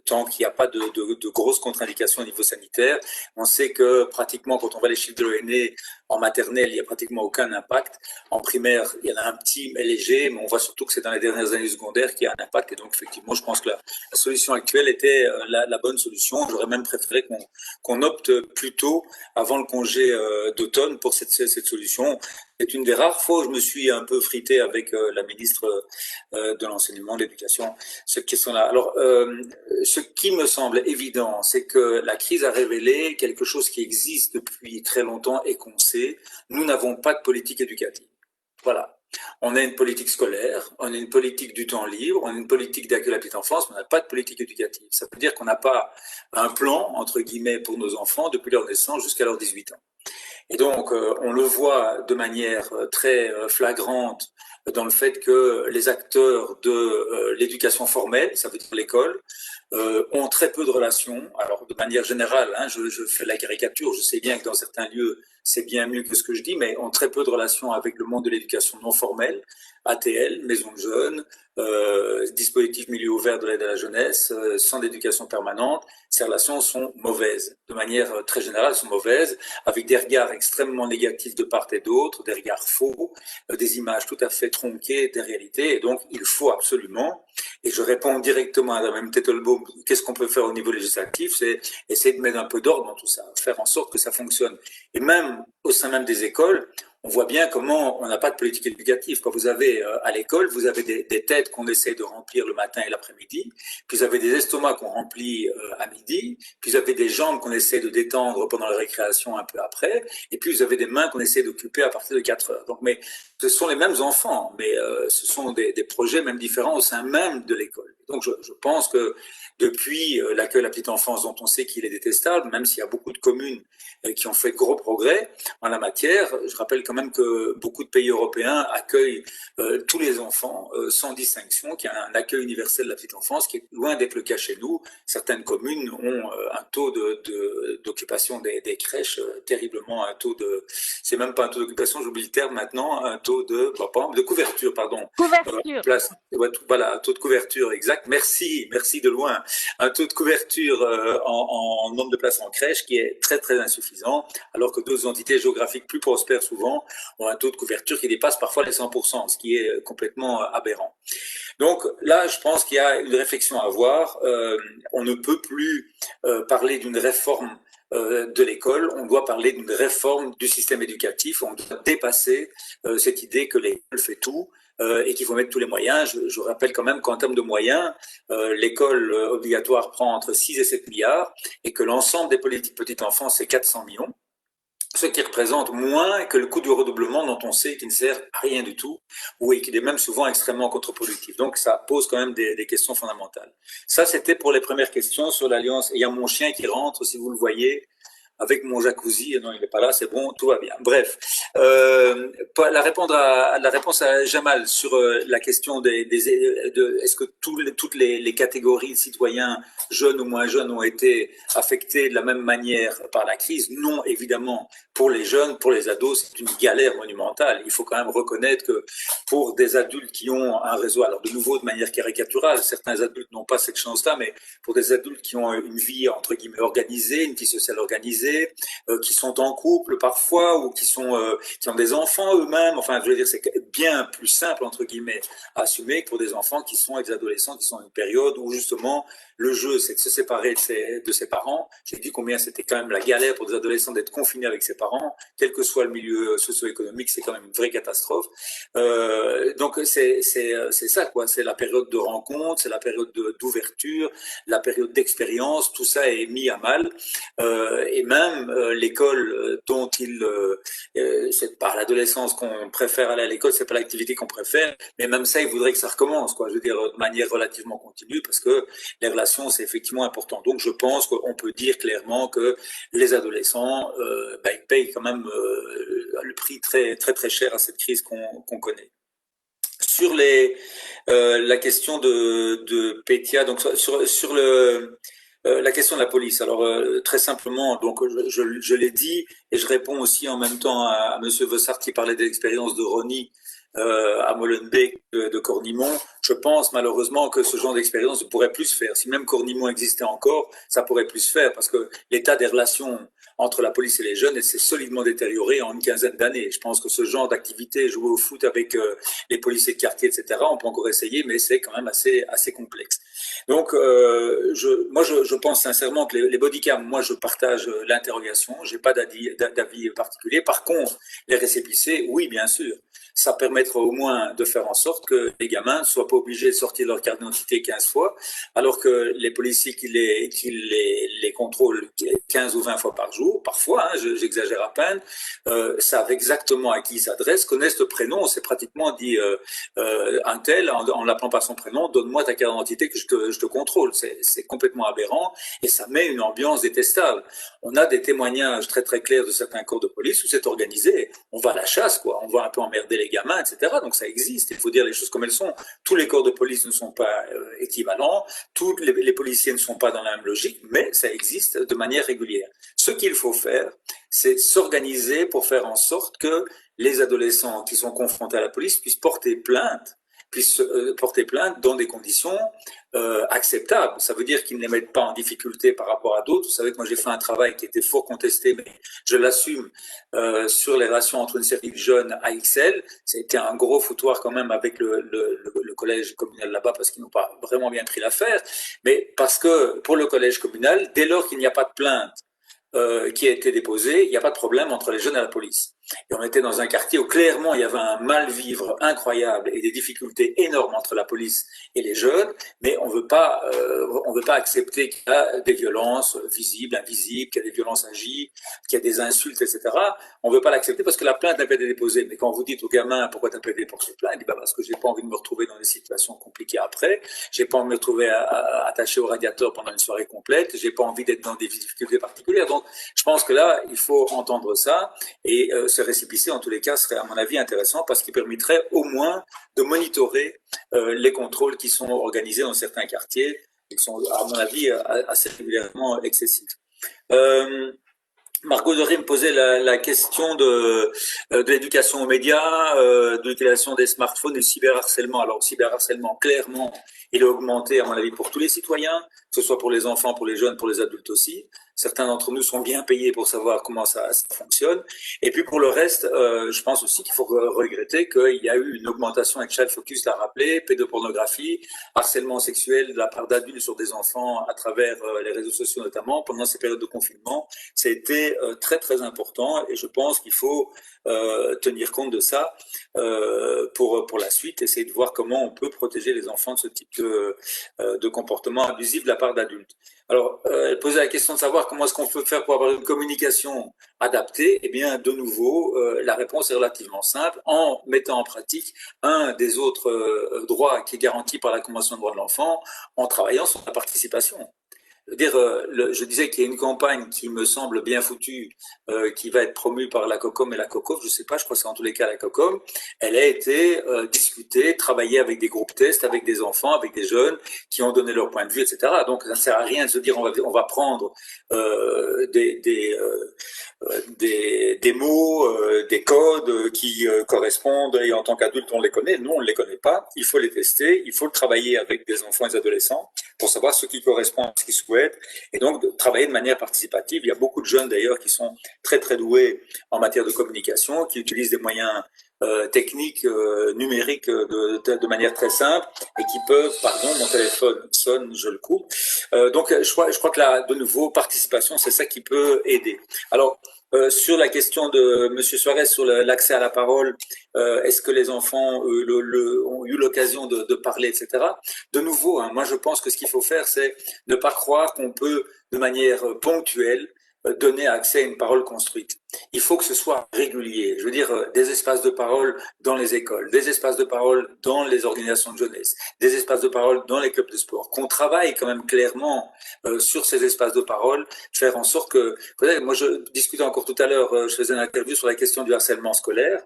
tant qu'il n'y a pas de grosses contre-indications au niveau sanitaire. On sait que pratiquement, quand on voit les chiffres de l'ONE, en maternelle, il n'y a pratiquement aucun impact. En primaire, il y en a un petit, mais léger, mais on voit surtout que c'est dans les dernières années secondaires qu'il y a un impact. Et donc, effectivement, je pense que la solution actuelle était la bonne solution. J'aurais même préféré qu'on opte plutôt avant le congé d'automne pour cette solution. C'est une des rares fois où je me suis un peu frité avec la ministre de l'Enseignement, de l'Éducation, cette question-là. Alors, ce qui me semble évident, c'est que la crise a révélé quelque chose qui existe depuis très longtemps et qu'on sait. Nous n'avons pas de politique éducative. Voilà. On a une politique scolaire, on a une politique du temps libre, on a une politique d'accueil de la petite enfance, mais on n'a pas de politique éducative. Ça veut dire qu'on n'a pas un plan, entre guillemets, pour nos enfants depuis leur naissance jusqu'à leurs 18 ans. Et donc, on le voit de manière très flagrante dans le fait que les acteurs de l'éducation formelle, ça veut dire l'école, ont très peu de relations. Alors, de manière générale, hein, je fais la caricature, je sais bien que dans certains lieux, c'est bien mieux que ce que je dis, mais ont très peu de relations avec le monde de l'éducation non formelle, ATL, maison de jeunes, dispositif milieu ouvert de l'aide à la jeunesse, centre d'éducation permanente. Ces relations sont mauvaises. De manière très générale, elles sont mauvaises, avec des regards extrêmement négatifs de part et d'autre, des regards faux, des images tout à fait tronquées des réalités. Et donc, il faut absolument, et je réponds directement à Mme Tettelbaum, qu'est-ce qu'on peut faire au niveau législatif? C'est essayer de mettre un peu d'ordre dans tout ça, faire en sorte que ça fonctionne. Et même au sein même des écoles, on voit bien comment on n'a pas de politique éducative. Quand vous avez à l'école, vous avez des têtes qu'on essaie de remplir le matin et l'après-midi, puis vous avez des estomacs qu'on remplit à midi, puis vous avez des jambes qu'on essaie de détendre pendant la récréation un peu après, et puis vous avez des mains qu'on essaie d'occuper à partir de 4 heures. Donc, mais ce sont les mêmes enfants, mais ce sont des projets même différents au sein même de l'école. Donc, je pense que depuis l'accueil de la petite enfance, dont on sait qu'il est détestable, même s'il y a beaucoup de communes qui ont fait de gros progrès en la matière, je rappelle quand même que beaucoup de pays européens accueillent tous les enfants sans distinction, qu'il y a un accueil universel de la petite enfance qui est loin d'être le cas chez nous. Certaines communes ont un taux d'occupation des crèches terriblement, c'est même pas un taux d'occupation, j'oublie le terme maintenant, un taux de couverture, pardon. Couverture. Voilà, un taux de couverture, exact. Merci de loin. Un taux de couverture en nombre de places en crèche qui est très très insuffisant, alors que d'autres entités géographiques plus prospères souvent ont un taux de couverture qui dépasse parfois les 100%, ce qui est complètement aberrant. Donc là, je pense qu'il y a une réflexion à avoir. On ne peut plus parler d'une réforme de l'école, on doit parler d'une réforme du système éducatif, on doit dépasser cette idée que l'école fait tout et qu'il faut mettre tous les moyens. Je rappelle quand même qu'en termes de moyens, l'école obligatoire prend entre 6 et 7 milliards et que l'ensemble des politiques petite enfance, c'est 400 millions. Ce qui représente moins que le coût du redoublement dont on sait qu'il ne sert à rien du tout, ou qu'il est même souvent extrêmement contre-productif. Donc ça pose quand même des questions fondamentales. Ça, c'était pour les premières questions sur l'alliance. Et il y a mon chien qui rentre, si vous le voyez, avec mon jacuzzi. Non, il n'est pas là, c'est bon, tout va bien. Bref, La réponse à Jamal sur la question est-ce que toutes les catégories de citoyens, jeunes ou moins jeunes, ont été affectés de la même manière par la crise? Non, évidemment. Pour les jeunes, pour les ados, c'est une galère monumentale. Il faut quand même reconnaître que pour des adultes qui ont un réseau, alors de nouveau de manière caricaturale, certains adultes n'ont pas cette chance-là, mais pour des adultes qui ont une vie entre guillemets organisée, une vie sociale organisée, qui sont en couple parfois ou qui ont des enfants eux-mêmes, enfin je veux dire c'est bien plus simple entre guillemets à assumer que pour des enfants qui sont des adolescents qui sont dans une période où justement le jeu c'est de se séparer de ses parents. J'ai dit combien c'était quand même la galère pour des adolescents d'être confinés avec ses parents, quel que soit le milieu socio-économique, c'est quand même une vraie catastrophe. Donc c'est ça quoi, c'est la période de rencontre, c'est la période d'ouverture, la période d'expérience, tout ça est mis à mal. Et même l'école dont c'est pas l'adolescence qu'on préfère aller à l'école, c'est pas l'activité qu'on préfère, mais même ça, il voudrait que ça recommence, quoi. Je veux dire, de manière relativement continue, parce que les relations, c'est effectivement important. Donc, je pense qu'on peut dire clairement que les adolescents, ils payent quand même le prix très, très, très cher à cette crise qu'on connaît. Sur la question de Pétia, donc sur la question de la police. Alors très simplement, donc je l'ai dit et je réponds aussi en même temps à Monsieur Vossard qui parlait de l'expérience de Ronnie à Molenbeek de Cornimont. Je pense malheureusement que ce genre d'expérience ne pourrait plus se faire. Si même Cornimont existait encore, ça pourrait plus se faire parce que l'état des relations entre la police et les jeunes s'est solidement détérioré en une quinzaine d'années. Je pense que ce genre d'activité, jouer au foot avec les policiers de quartier, etc., on peut encore essayer, mais c'est quand même assez complexe. Donc, je pense sincèrement que les bodycams, moi, je partage l'interrogation. J'ai pas d'avis particulier. Par contre, les récépissés, oui, bien sûr. Ça permettra au moins de faire en sorte que les gamins ne soient pas obligés de sortir leur carte d'identité 15 fois, alors que les policiers qui les contrôlent 15 ou 20 fois par jour, parfois, hein, j'exagère à peine, savent exactement à qui ils s'adressent, connaissent le prénom. C'est pratiquement dit un tel, en l'appelant par son prénom, donne-moi ta carte d'identité que je te contrôle. C'est complètement aberrant et ça met une ambiance détestable. On a des témoignages très très clairs de certains corps de police où c'est organisé. On va à la chasse, quoi. On va un peu emmerder les gamins, etc. Donc ça existe. Il faut dire les choses comme elles sont. Tous les corps de police ne sont pas équivalents. Tous les policiers ne sont pas dans la même logique, mais ça existe de manière régulière. Ce qu'il faut faire, c'est s'organiser pour faire en sorte que les adolescents qui sont confrontés à la police puissent porter plainte dans des conditions acceptables. Ça veut dire qu'ils ne les mettent pas en difficulté par rapport à d'autres. Vous savez que moi j'ai fait un travail qui était fort contesté, mais je l'assume, sur les relations entre une série de jeunes à Ixelles. C'était un gros foutoir quand même avec le collège communal là-bas parce qu'ils n'ont pas vraiment bien pris l'affaire. Mais parce que pour le collège communal, dès lors qu'il n'y a pas de plainte qui a été déposée, il n'y a pas de problème entre les jeunes et la police. Et on était dans un quartier où clairement il y avait un mal-vivre incroyable et des difficultés énormes entre la police et les jeunes, mais on veut pas accepter qu'il y a des violences visibles, invisibles, qu'il y a des violences agies, qu'il y a des insultes, etc. On veut pas l'accepter parce que la plainte n'a pas été déposée. Mais quand vous dites aux gamins pourquoi tu n'as pas été déposé plainte, il dit parce que j'ai pas envie de me retrouver dans des situations compliquées après, j'ai pas envie de me retrouver attaché au radiateur pendant une soirée complète, j'ai pas envie d'être dans des difficultés particulières. Donc je pense que là il faut entendre ça et ce récépissé, en tous les cas, serait à mon avis intéressant parce qu'il permettrait au moins de monitorer les contrôles qui sont organisés dans certains quartiers et qui sont, à mon avis, assez régulièrement excessifs. Margot Doré me posait la question de l'éducation aux médias, de l'utilisation des smartphones et du cyberharcèlement. Alors, le cyberharcèlement, clairement, il a augmenté, à mon avis, pour tous les citoyens, que ce soit pour les enfants, pour les jeunes, pour les adultes aussi. Certains d'entre nous sont bien payés pour savoir comment ça fonctionne. Et puis pour le reste, je pense aussi qu'il faut regretter qu'il y a eu une augmentation, avec Child Focus l'a rappelé, pédopornographie, harcèlement sexuel de la part d'adultes sur des enfants à travers les réseaux sociaux notamment, pendant ces périodes de confinement. C'était très très important et je pense qu'il faut tenir compte de ça pour la suite, essayer de voir comment on peut protéger les enfants de ce type de comportement abusif de la part d'adultes. Alors, elle posait la question de savoir comment est-ce qu'on peut faire pour avoir une communication adaptée. Eh bien, de nouveau, la réponse est relativement simple, en mettant en pratique un des autres droits qui est garanti par la Convention des droits de l'enfant, en travaillant sur la participation. je disais qu'il y a une campagne qui me semble bien foutue, qui va être promue par la COCOM et la COCOF, je sais pas, je crois que c'est en tous les cas la COCOM. Elle a été discutée, travaillée avec des groupes tests, avec des enfants, avec des jeunes qui ont donné leur point de vue, etc. Donc ça ne sert à rien de se dire on va prendre des mots, des codes qui correspondent et en tant qu'adulte on les connaît. Nous on ne les connaît pas. Il faut les tester, il faut le travailler avec des enfants et des adolescents pour savoir ce qui correspond à ce qu'ils souhaitent et donc de travailler de manière participative. Il y a beaucoup de jeunes d'ailleurs qui sont très très doués en matière de communication, qui utilisent des moyens techniques, numériques de manière très simple et qui peuvent, pardon, mon téléphone sonne, je le coupe. Donc je crois que là, de nouveau, participation, c'est ça qui peut aider. Alors, sur la question de Monsieur Suarez sur l'accès à la parole, est-ce que les enfants ont eu l'occasion de parler, etc. De nouveau, hein, moi je pense que ce qu'il faut faire, c'est ne pas croire qu'on peut, de manière ponctuelle, donner accès à une parole construite. Il faut que ce soit régulier. Je veux dire, des espaces de parole dans les écoles, des espaces de parole dans les organisations de jeunesse, des espaces de parole dans les clubs de sport, qu'on travaille quand même clairement sur ces espaces de parole, faire en sorte que... Moi, je discutais encore tout à l'heure, je faisais une interview sur la question du harcèlement scolaire.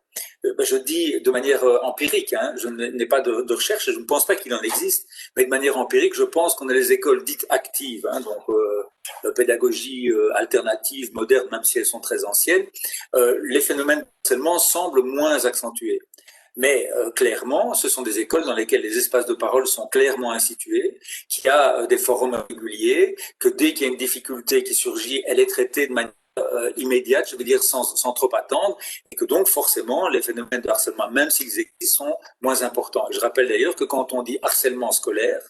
Je dis de manière empirique, hein, je n'ai pas de recherche, je ne pense pas qu'il en existe, mais de manière empirique, je pense qu'on a les écoles dites actives, hein, donc pédagogie alternative, moderne, même si elles sont très anciennes, les phénomènes de harcèlement semblent moins accentués. Mais clairement, ce sont des écoles dans lesquelles les espaces de parole sont clairement institués, qu'il y a des forums réguliers, que dès qu'il y a une difficulté qui surgit, elle est traitée de manière immédiate, je veux dire sans trop attendre, et que donc forcément les phénomènes de harcèlement, même s'ils existent, sont moins importants. Je rappelle d'ailleurs que quand on dit harcèlement scolaire,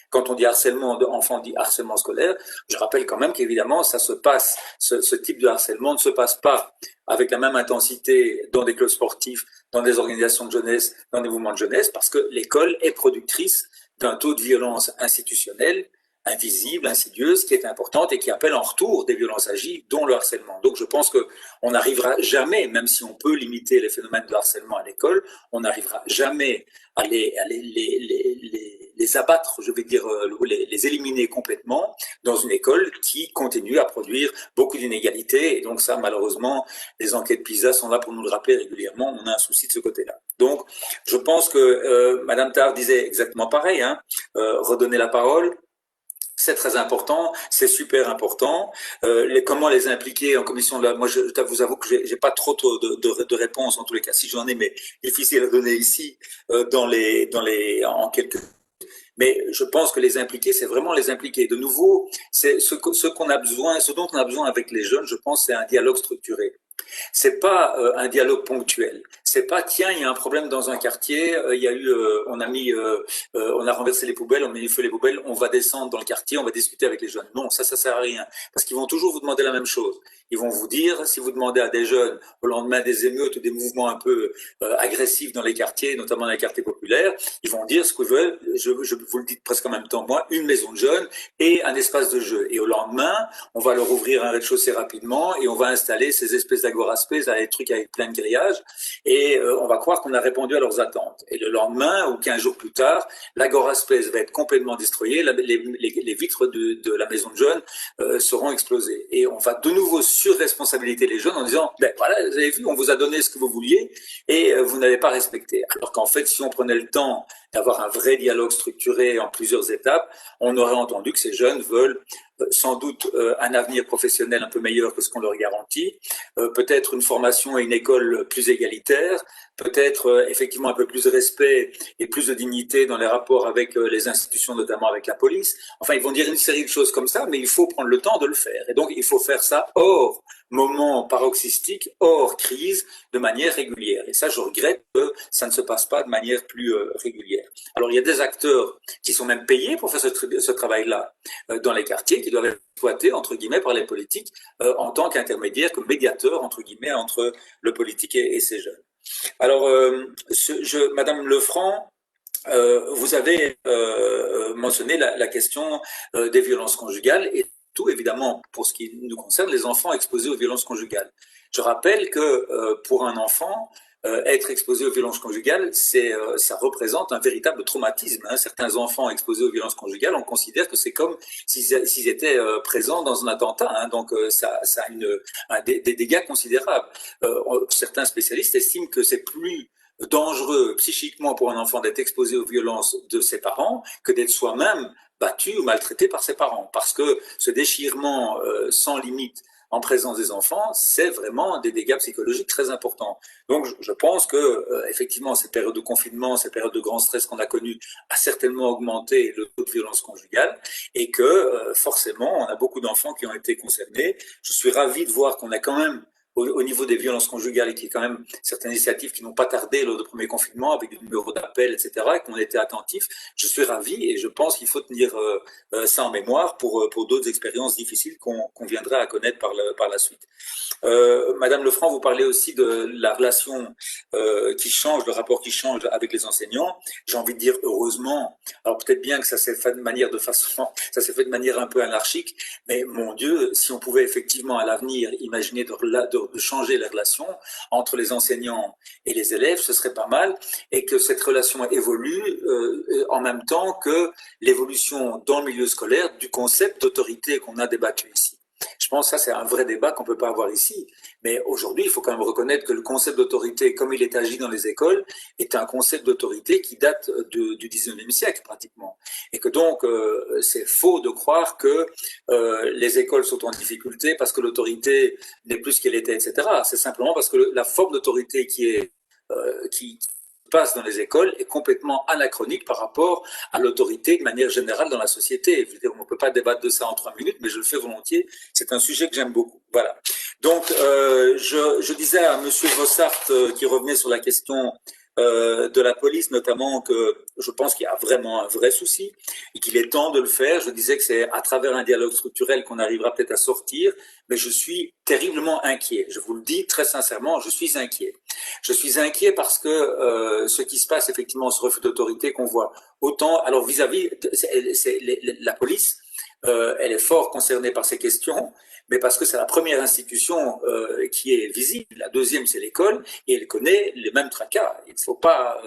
quand on dit harcèlement d'enfants, on dit harcèlement scolaire. Je rappelle quand même qu'évidemment, ça se passe, ce type de harcèlement ne se passe pas avec la même intensité dans des clubs sportifs, dans des organisations de jeunesse, dans des mouvements de jeunesse, parce que l'école est productrice d'un taux de violence institutionnelle, invisible, insidieuse, qui est importante et qui appelle en retour des violences agies, dont le harcèlement. Donc je pense qu'on n'arrivera jamais, même si on peut limiter les phénomènes de harcèlement à l'école, on n'arrivera jamais à les abattre, je vais dire, les éliminer complètement dans une école qui continue à produire beaucoup d'inégalités. Et donc ça, malheureusement, les enquêtes PISA sont là pour nous le rappeler régulièrement. On a un souci de ce côté-là. Donc, je pense que Madame Tard disait exactement pareil, hein, redonner la parole. C'est très important, c'est super important. Comment les impliquer en commission de la... Moi, je vous avoue que j'ai pas trop de réponses, en tous les cas, si j'en ai, mais difficile à donner ici, en quelques... Mais je pense que les impliquer, c'est vraiment les impliquer. De nouveau, c'est ce qu'on a besoin, ce dont on a besoin avec les jeunes, je pense, c'est un dialogue structuré. C'est pas un dialogue ponctuel. C'est pas tiens, il y a un problème dans un quartier, il y a eu, on a renversé les poubelles, on a mis feu les poubelles, on va descendre dans le quartier, on va discuter avec les jeunes. Non, ça sert à rien, parce qu'ils vont toujours vous demander la même chose. Ils vont vous dire, si vous demandez à des jeunes au lendemain des émeutes ou des mouvements un peu agressifs dans les quartiers, notamment dans les quartiers populaires, ils vont dire ce que veulent. Je vous le dis presque en même temps, moi, une maison de jeunes et un espace de jeu. Et au lendemain, on va leur ouvrir un rez-de-chaussée rapidement et on va installer ces espèces d'agoraspace, des trucs avec plein de grillages, et on va croire qu'on a répondu à leurs attentes. Et le lendemain, ou 15 jours plus tard, l'agoraspace va être complètement destroyé, les vitres de la maison de jeunes seront explosées. Et on va de nouveau surresponsabiliser les jeunes en disant, ben voilà, vous avez vu, on vous a donné ce que vous vouliez et vous n'avez pas respecté. Alors qu'en fait, si on prenait le temps d'avoir un vrai dialogue structuré en plusieurs étapes, on aurait entendu que ces jeunes veulent sans doute un avenir professionnel un peu meilleur que ce qu'on leur garantit, peut-être une formation et une école plus égalitaire, peut-être effectivement un peu plus de respect et plus de dignité dans les rapports avec les institutions, notamment avec la police. Enfin, ils vont dire une série de choses comme ça, mais il faut prendre le temps de le faire. Et donc, il faut faire ça hors moment paroxystique, hors crise, de manière régulière. Et ça, je regrette que ça ne se passe pas de manière plus régulière. Alors, il y a des acteurs qui sont même payés pour faire ce travail-là dans les quartiers, qui doivent être exploités, entre guillemets, par les politiques en tant qu'intermédiaires, comme médiateurs, entre guillemets, entre le politique et ces jeunes. Alors, Madame Lefranc, vous avez mentionné la question des violences conjugales et tout, évidemment, pour ce qui nous concerne, les enfants exposés aux violences conjugales. Je rappelle que pour un enfant, être exposé aux violences conjugales, ça représente un véritable traumatisme. Hein. Certains enfants exposés aux violences conjugales, on considère que c'est comme s'ils étaient présents dans un attentat. Hein. Donc ça a des dégâts considérables. Certains spécialistes estiment que c'est plus dangereux psychiquement pour un enfant d'être exposé aux violences de ses parents que d'être soi-même battu ou maltraité par ses parents. Parce que ce déchirement sans limite en présence des enfants, c'est vraiment des dégâts psychologiques très importants. Donc, je pense que effectivement, cette période de confinement, cette période de grand stress qu'on a connue, a certainement augmenté le taux de violence conjugale, et que forcément, on a beaucoup d'enfants qui ont été concernés. Je suis ravi de voir qu'on a quand même au niveau des violences conjugales, et qu'il y a quand même certaines initiatives qui n'ont pas tardé lors du premier confinement, avec des numéros d'appel, etc., et qu'on a été attentifs. Je suis ravi, et je pense qu'il faut tenir ça en mémoire pour d'autres expériences difficiles qu'on viendra à connaître par la suite. Madame Lefranc, vous parlez aussi de la relation qui change, le rapport qui change avec les enseignants. J'ai envie de dire heureusement. Alors peut-être bien que ça s'est fait de manière un peu anarchique, mais mon Dieu, si on pouvait effectivement à l'avenir imaginer de changer les relations entre les enseignants et les élèves, ce serait pas mal, et que cette relation évolue en même temps que l'évolution dans le milieu scolaire du concept d'autorité qu'on a débattu ici. Je pense que ça, c'est un vrai débat qu'on ne peut pas avoir ici. Mais aujourd'hui, il faut quand même reconnaître que le concept d'autorité, comme il est agi dans les écoles, est un concept d'autorité qui date du 19e siècle, pratiquement. Et que donc, c'est faux de croire que les écoles sont en difficulté parce que l'autorité n'est plus ce qu'elle était, etc. C'est simplement parce que la forme d'autorité qui passe dans les écoles est complètement anachronique par rapport à l'autorité de manière générale dans la société. Je veux dire, on ne peut pas débattre de ça en 3 minutes, mais je le fais volontiers. C'est un sujet que j'aime beaucoup. Voilà. Donc, je disais à Monsieur Vossart qui revenait sur la question de la police, notamment, que je pense qu'il y a vraiment un vrai souci et qu'il est temps de le faire. Je disais que c'est à travers un dialogue structurel qu'on arrivera peut-être à sortir, mais je suis terriblement inquiet. Je vous le dis très sincèrement, je suis inquiet. Je suis inquiet parce que ce qui se passe effectivement, ce refus d'autorité qu'on voit autant, alors vis-à-vis, la police, elle est fort concernée par ces questions, mais parce que c'est la première institution qui est visible. La deuxième, c'est l'école, et elle connaît les mêmes tracas. Il faut pas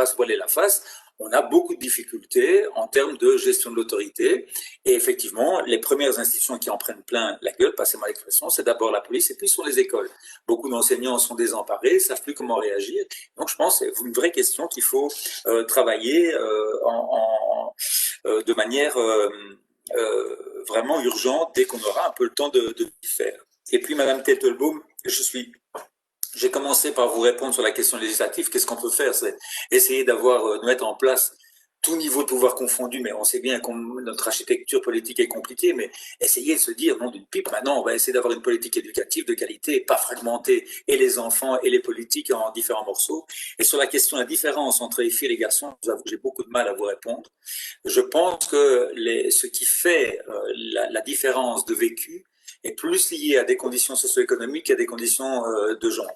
se voiler la face. On a beaucoup de difficultés en termes de gestion de l'autorité. Et effectivement, les premières institutions qui en prennent plein la gueule, passez-moi l'expression, c'est d'abord la police et puis ce sont les écoles. Beaucoup d'enseignants sont désemparés, ne savent plus comment réagir. Donc je pense que c'est une vraie question qu'il faut travailler de manière vraiment urgente dès qu'on aura un peu le temps de y faire. Et puis, Madame Tettelbaum, j'ai commencé par vous répondre sur la question législative. Qu'est-ce qu'on peut faire? C'est essayer de mettre en place tout niveau de pouvoir confondu, mais on sait bien que notre architecture politique est compliquée, mais essayer de se dire, non d'une pipe, maintenant on va essayer d'avoir une politique éducative de qualité, pas fragmenter et les enfants et les politiques en différents morceaux. Et sur la question de la différence entre les filles et les garçons, j'ai beaucoup de mal à vous répondre. Je pense que ce qui fait la différence de vécu est plus lié à des conditions socio-économiques qu'à des conditions de genre.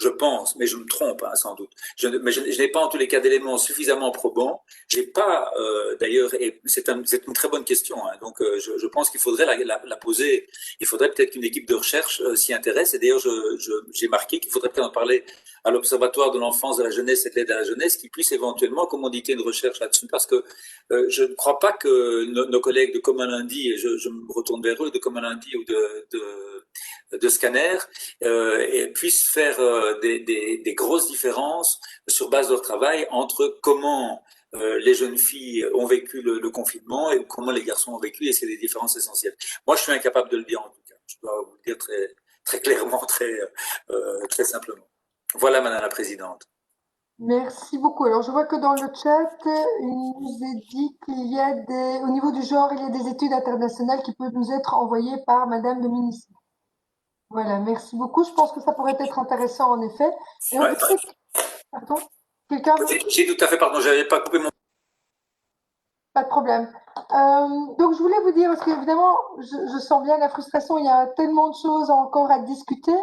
Je pense, mais je me trompe sans doute. Je n'ai pas en tous les cas d'éléments suffisamment probants. J'ai pas, d'ailleurs, et c'est une très bonne question. Hein, donc, je pense qu'il faudrait la poser. Il faudrait peut-être qu'une équipe de recherche s'y intéresse. Et d'ailleurs, j'ai marqué qu'il faudrait peut-être en parler à l'Observatoire de l'enfance, de la jeunesse et de l'aide à la jeunesse, qui puisse éventuellement commanditer une recherche là-dessus, parce que je ne crois pas que nos collègues de Comme un lundi, et je me retourne vers eux, de Comme un lundi ou de Scanner, puissent faire des grosses différences sur base de leur travail entre comment les jeunes filles ont vécu le confinement et comment les garçons ont vécu, et c'est des différences essentielles. Moi, je suis incapable de le dire en tout cas. Je dois vous le dire très clairement, très simplement. Voilà, Madame la Présidente. Merci beaucoup. Alors, je vois que dans le chat, il nous est dit qu'il y a au niveau du genre, il y a des études internationales qui peuvent nous être envoyées par Madame le ministre. Voilà, merci beaucoup. Je pense que ça pourrait être intéressant, en effet. Et Ouais, pardon, quelqu'un? J'ai tout à fait, pardon, j'avais pas coupé mon... Pas de problème. Donc, je voulais vous dire, parce qu'évidemment, je sens bien la frustration, il y a tellement de choses encore à discuter.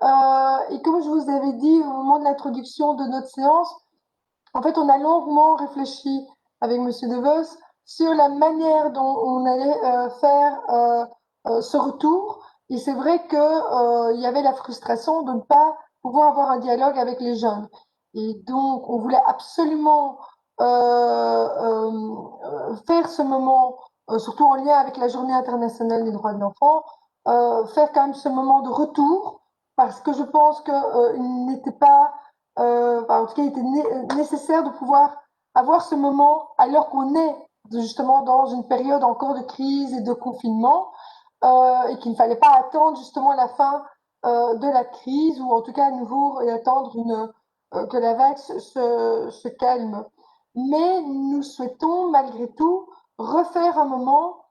Et comme je vous avais dit au moment de l'introduction de notre séance, en fait, on a longuement réfléchi avec Monsieur De Vos sur la manière dont on allait faire ce retour. Et c'est vrai qu'il y avait la frustration de ne pas pouvoir avoir un dialogue avec les jeunes. Et donc, on voulait absolument faire ce moment, surtout en lien avec la Journée internationale des droits de l'enfant, faire quand même ce moment de retour, parce que je pense qu'il n'était pas, en tout cas, il était nécessaire de pouvoir avoir ce moment alors qu'on est justement dans une période encore de crise et de confinement, et qu'il ne fallait pas attendre justement la fin de la crise, ou en tout cas à nouveau et attendre que la vague se calme. Mais nous souhaitons malgré tout refaire un moment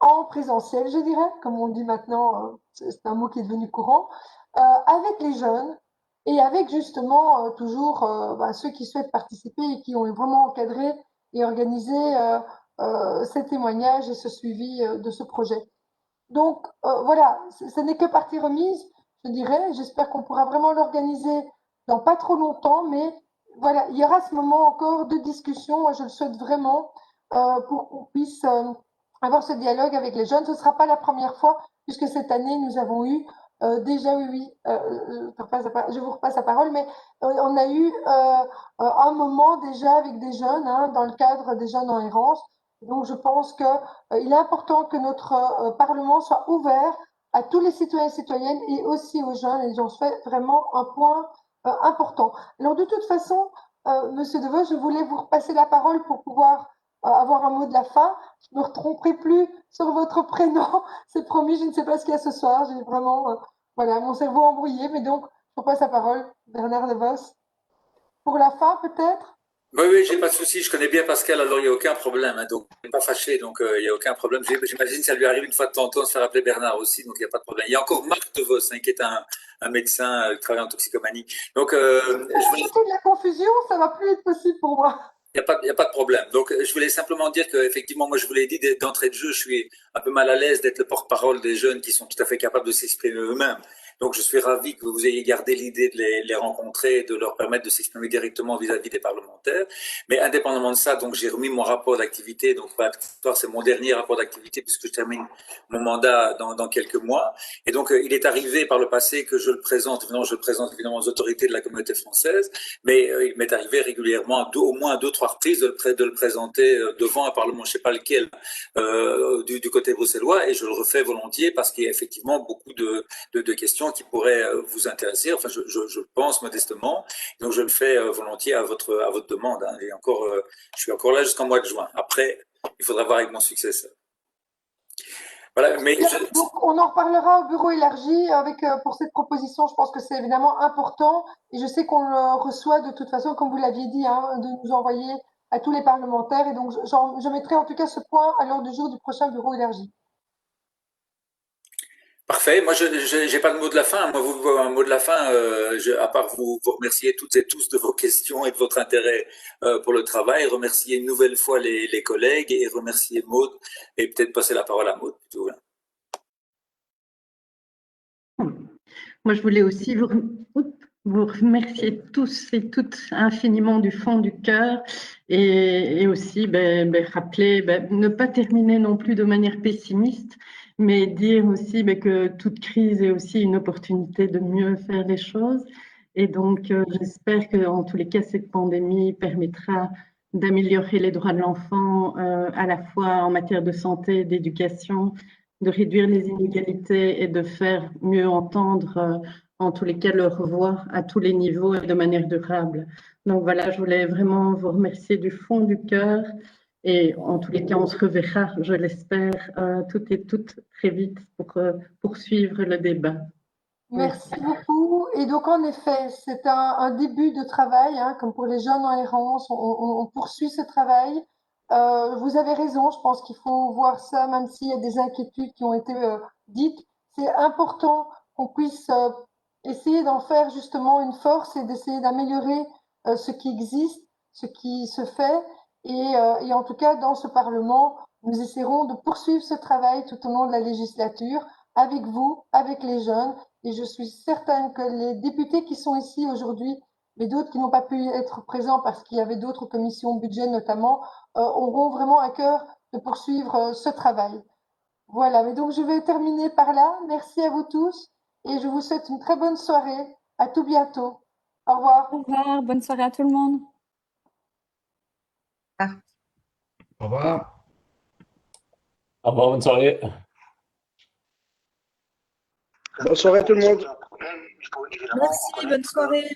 en présentiel, je dirais, comme on dit maintenant, c'est un mot qui est devenu courant, avec les jeunes et avec justement toujours ceux qui souhaitent participer et qui ont vraiment encadré et organisé ces témoignages et ce suivi de ce projet. Donc voilà, ce n'est que partie remise, je dirais. J'espère qu'on pourra vraiment l'organiser dans pas trop longtemps, mais voilà, il y aura ce moment encore de discussion. Moi, je le souhaite vraiment pour qu'on puisse avoir ce dialogue avec les jeunes. Ce ne sera pas la première fois, puisque cette année, nous avons eu déjà, je vous repasse la parole, mais on a eu un moment déjà avec des jeunes, hein, dans le cadre des jeunes en errance. Donc, je pense qu'il est important que notre Parlement soit ouvert à tous les citoyens et citoyennes et aussi aux jeunes. Ils ont fait vraiment un point important. Alors, de toute façon, Monsieur De Vos, je voulais vous repasser la parole pour pouvoir avoir un mot de la fin. Je ne me tromperai plus sur votre prénom. C'est promis, je ne sais pas ce qu'il y a ce soir. J'ai vraiment voilà, mon cerveau embrouillé. Mais donc, je repasse la parole, Bernard De Vos. Pour la fin, peut-être? Oui, j'ai pas de souci. Je connais bien Pascal, alors il n'y a aucun problème. Hein, donc, je suis pas fâché, donc il n'y a aucun problème. J'imagine que ça lui arrive une fois de temps en temps de se faire appeler Bernard aussi, donc il n'y a pas de problème. Il y a encore Marc De Vos, hein, qui est un médecin qui travaille en toxicomanie. Donc, de la confusion, ça va plus être possible pour moi. Il n'y a pas de problème. Donc, je voulais simplement dire qu'effectivement, moi, je vous l'ai dit d'entrée de jeu, je suis un peu mal à l'aise d'être le porte-parole des jeunes qui sont tout à fait capables de s'exprimer eux-mêmes. Donc, je suis ravi que vous ayez gardé l'idée de les rencontrer et de leur permettre de s'exprimer directement vis-à-vis des parlementaires. Mais indépendamment de ça, donc, j'ai remis mon rapport d'activité. Donc, c'est mon dernier rapport d'activité puisque je termine mon mandat dans quelques mois. Et donc, il est arrivé par le passé que je le présente évidemment aux autorités de la communauté française, mais il m'est arrivé régulièrement, au moins 2-3 reprises, de le présenter devant un parlement, je ne sais pas lequel, du côté bruxellois, et je le refais volontiers parce qu'il y a effectivement beaucoup de questions qui pourraient vous intéresser. Enfin, je pense modestement. Donc, je le fais volontiers à votre demande. Hein. Et encore, je suis encore là jusqu'en mois de juin. Après, il faudra voir avec mon successeur. Voilà, mais donc, on en reparlera au bureau élargi pour cette proposition. Je pense que c'est évidemment important. Et je sais qu'on le reçoit de toute façon, comme vous l'aviez dit, hein, de nous envoyer à tous les parlementaires. Et donc, je mettrai en tout cas ce point à l'ordre du jour du prochain bureau élargi. Parfait. Moi, je n'ai pas de mot de la fin. Moi, un mot de la fin, à part vous remercier toutes et tous de vos questions et de votre intérêt pour le travail, remercier une nouvelle fois les collègues et remercier Maud et peut-être passer la parole à Maud plutôt. Moi, je voulais aussi vous remercier tous et toutes infiniment du fond du cœur et aussi rappeler, ne pas terminer non plus de manière pessimiste, mais dire aussi que toute crise est aussi une opportunité de mieux faire les choses. Et donc, j'espère qu'en tous les cas, cette pandémie permettra d'améliorer les droits de l'enfant à la fois en matière de santé et d'éducation, de réduire les inégalités et de faire mieux entendre, en tous les cas, leur voix à tous les niveaux et de manière durable. Donc voilà, je voulais vraiment vous remercier du fond du cœur. Et en tous les cas, on se reverra, je l'espère, toutes et toutes très vite pour poursuivre le débat. Merci beaucoup. Et donc, en effet, c'est un début de travail, hein, comme pour les jeunes en errance, on poursuit ce travail. Vous avez raison, je pense qu'il faut voir ça, même s'il y a des inquiétudes qui ont été dites. C'est important qu'on puisse essayer d'en faire justement une force et d'essayer d'améliorer ce qui existe, ce qui se fait. Et en tout cas, dans ce Parlement, nous essaierons de poursuivre ce travail tout au long de la législature avec vous, avec les jeunes. Et je suis certaine que les députés qui sont ici aujourd'hui, mais d'autres qui n'ont pas pu être présents parce qu'il y avait d'autres commissions budget notamment, auront vraiment à cœur de poursuivre ce travail. Voilà, mais donc je vais terminer par là. Merci à vous tous et je vous souhaite une très bonne soirée À tout bientôt. Au revoir. Au revoir. Bonne soirée à tout le monde. Au revoir. Au revoir, bonne soirée. Bonne soirée à tout le monde. Merci, bonne soirée.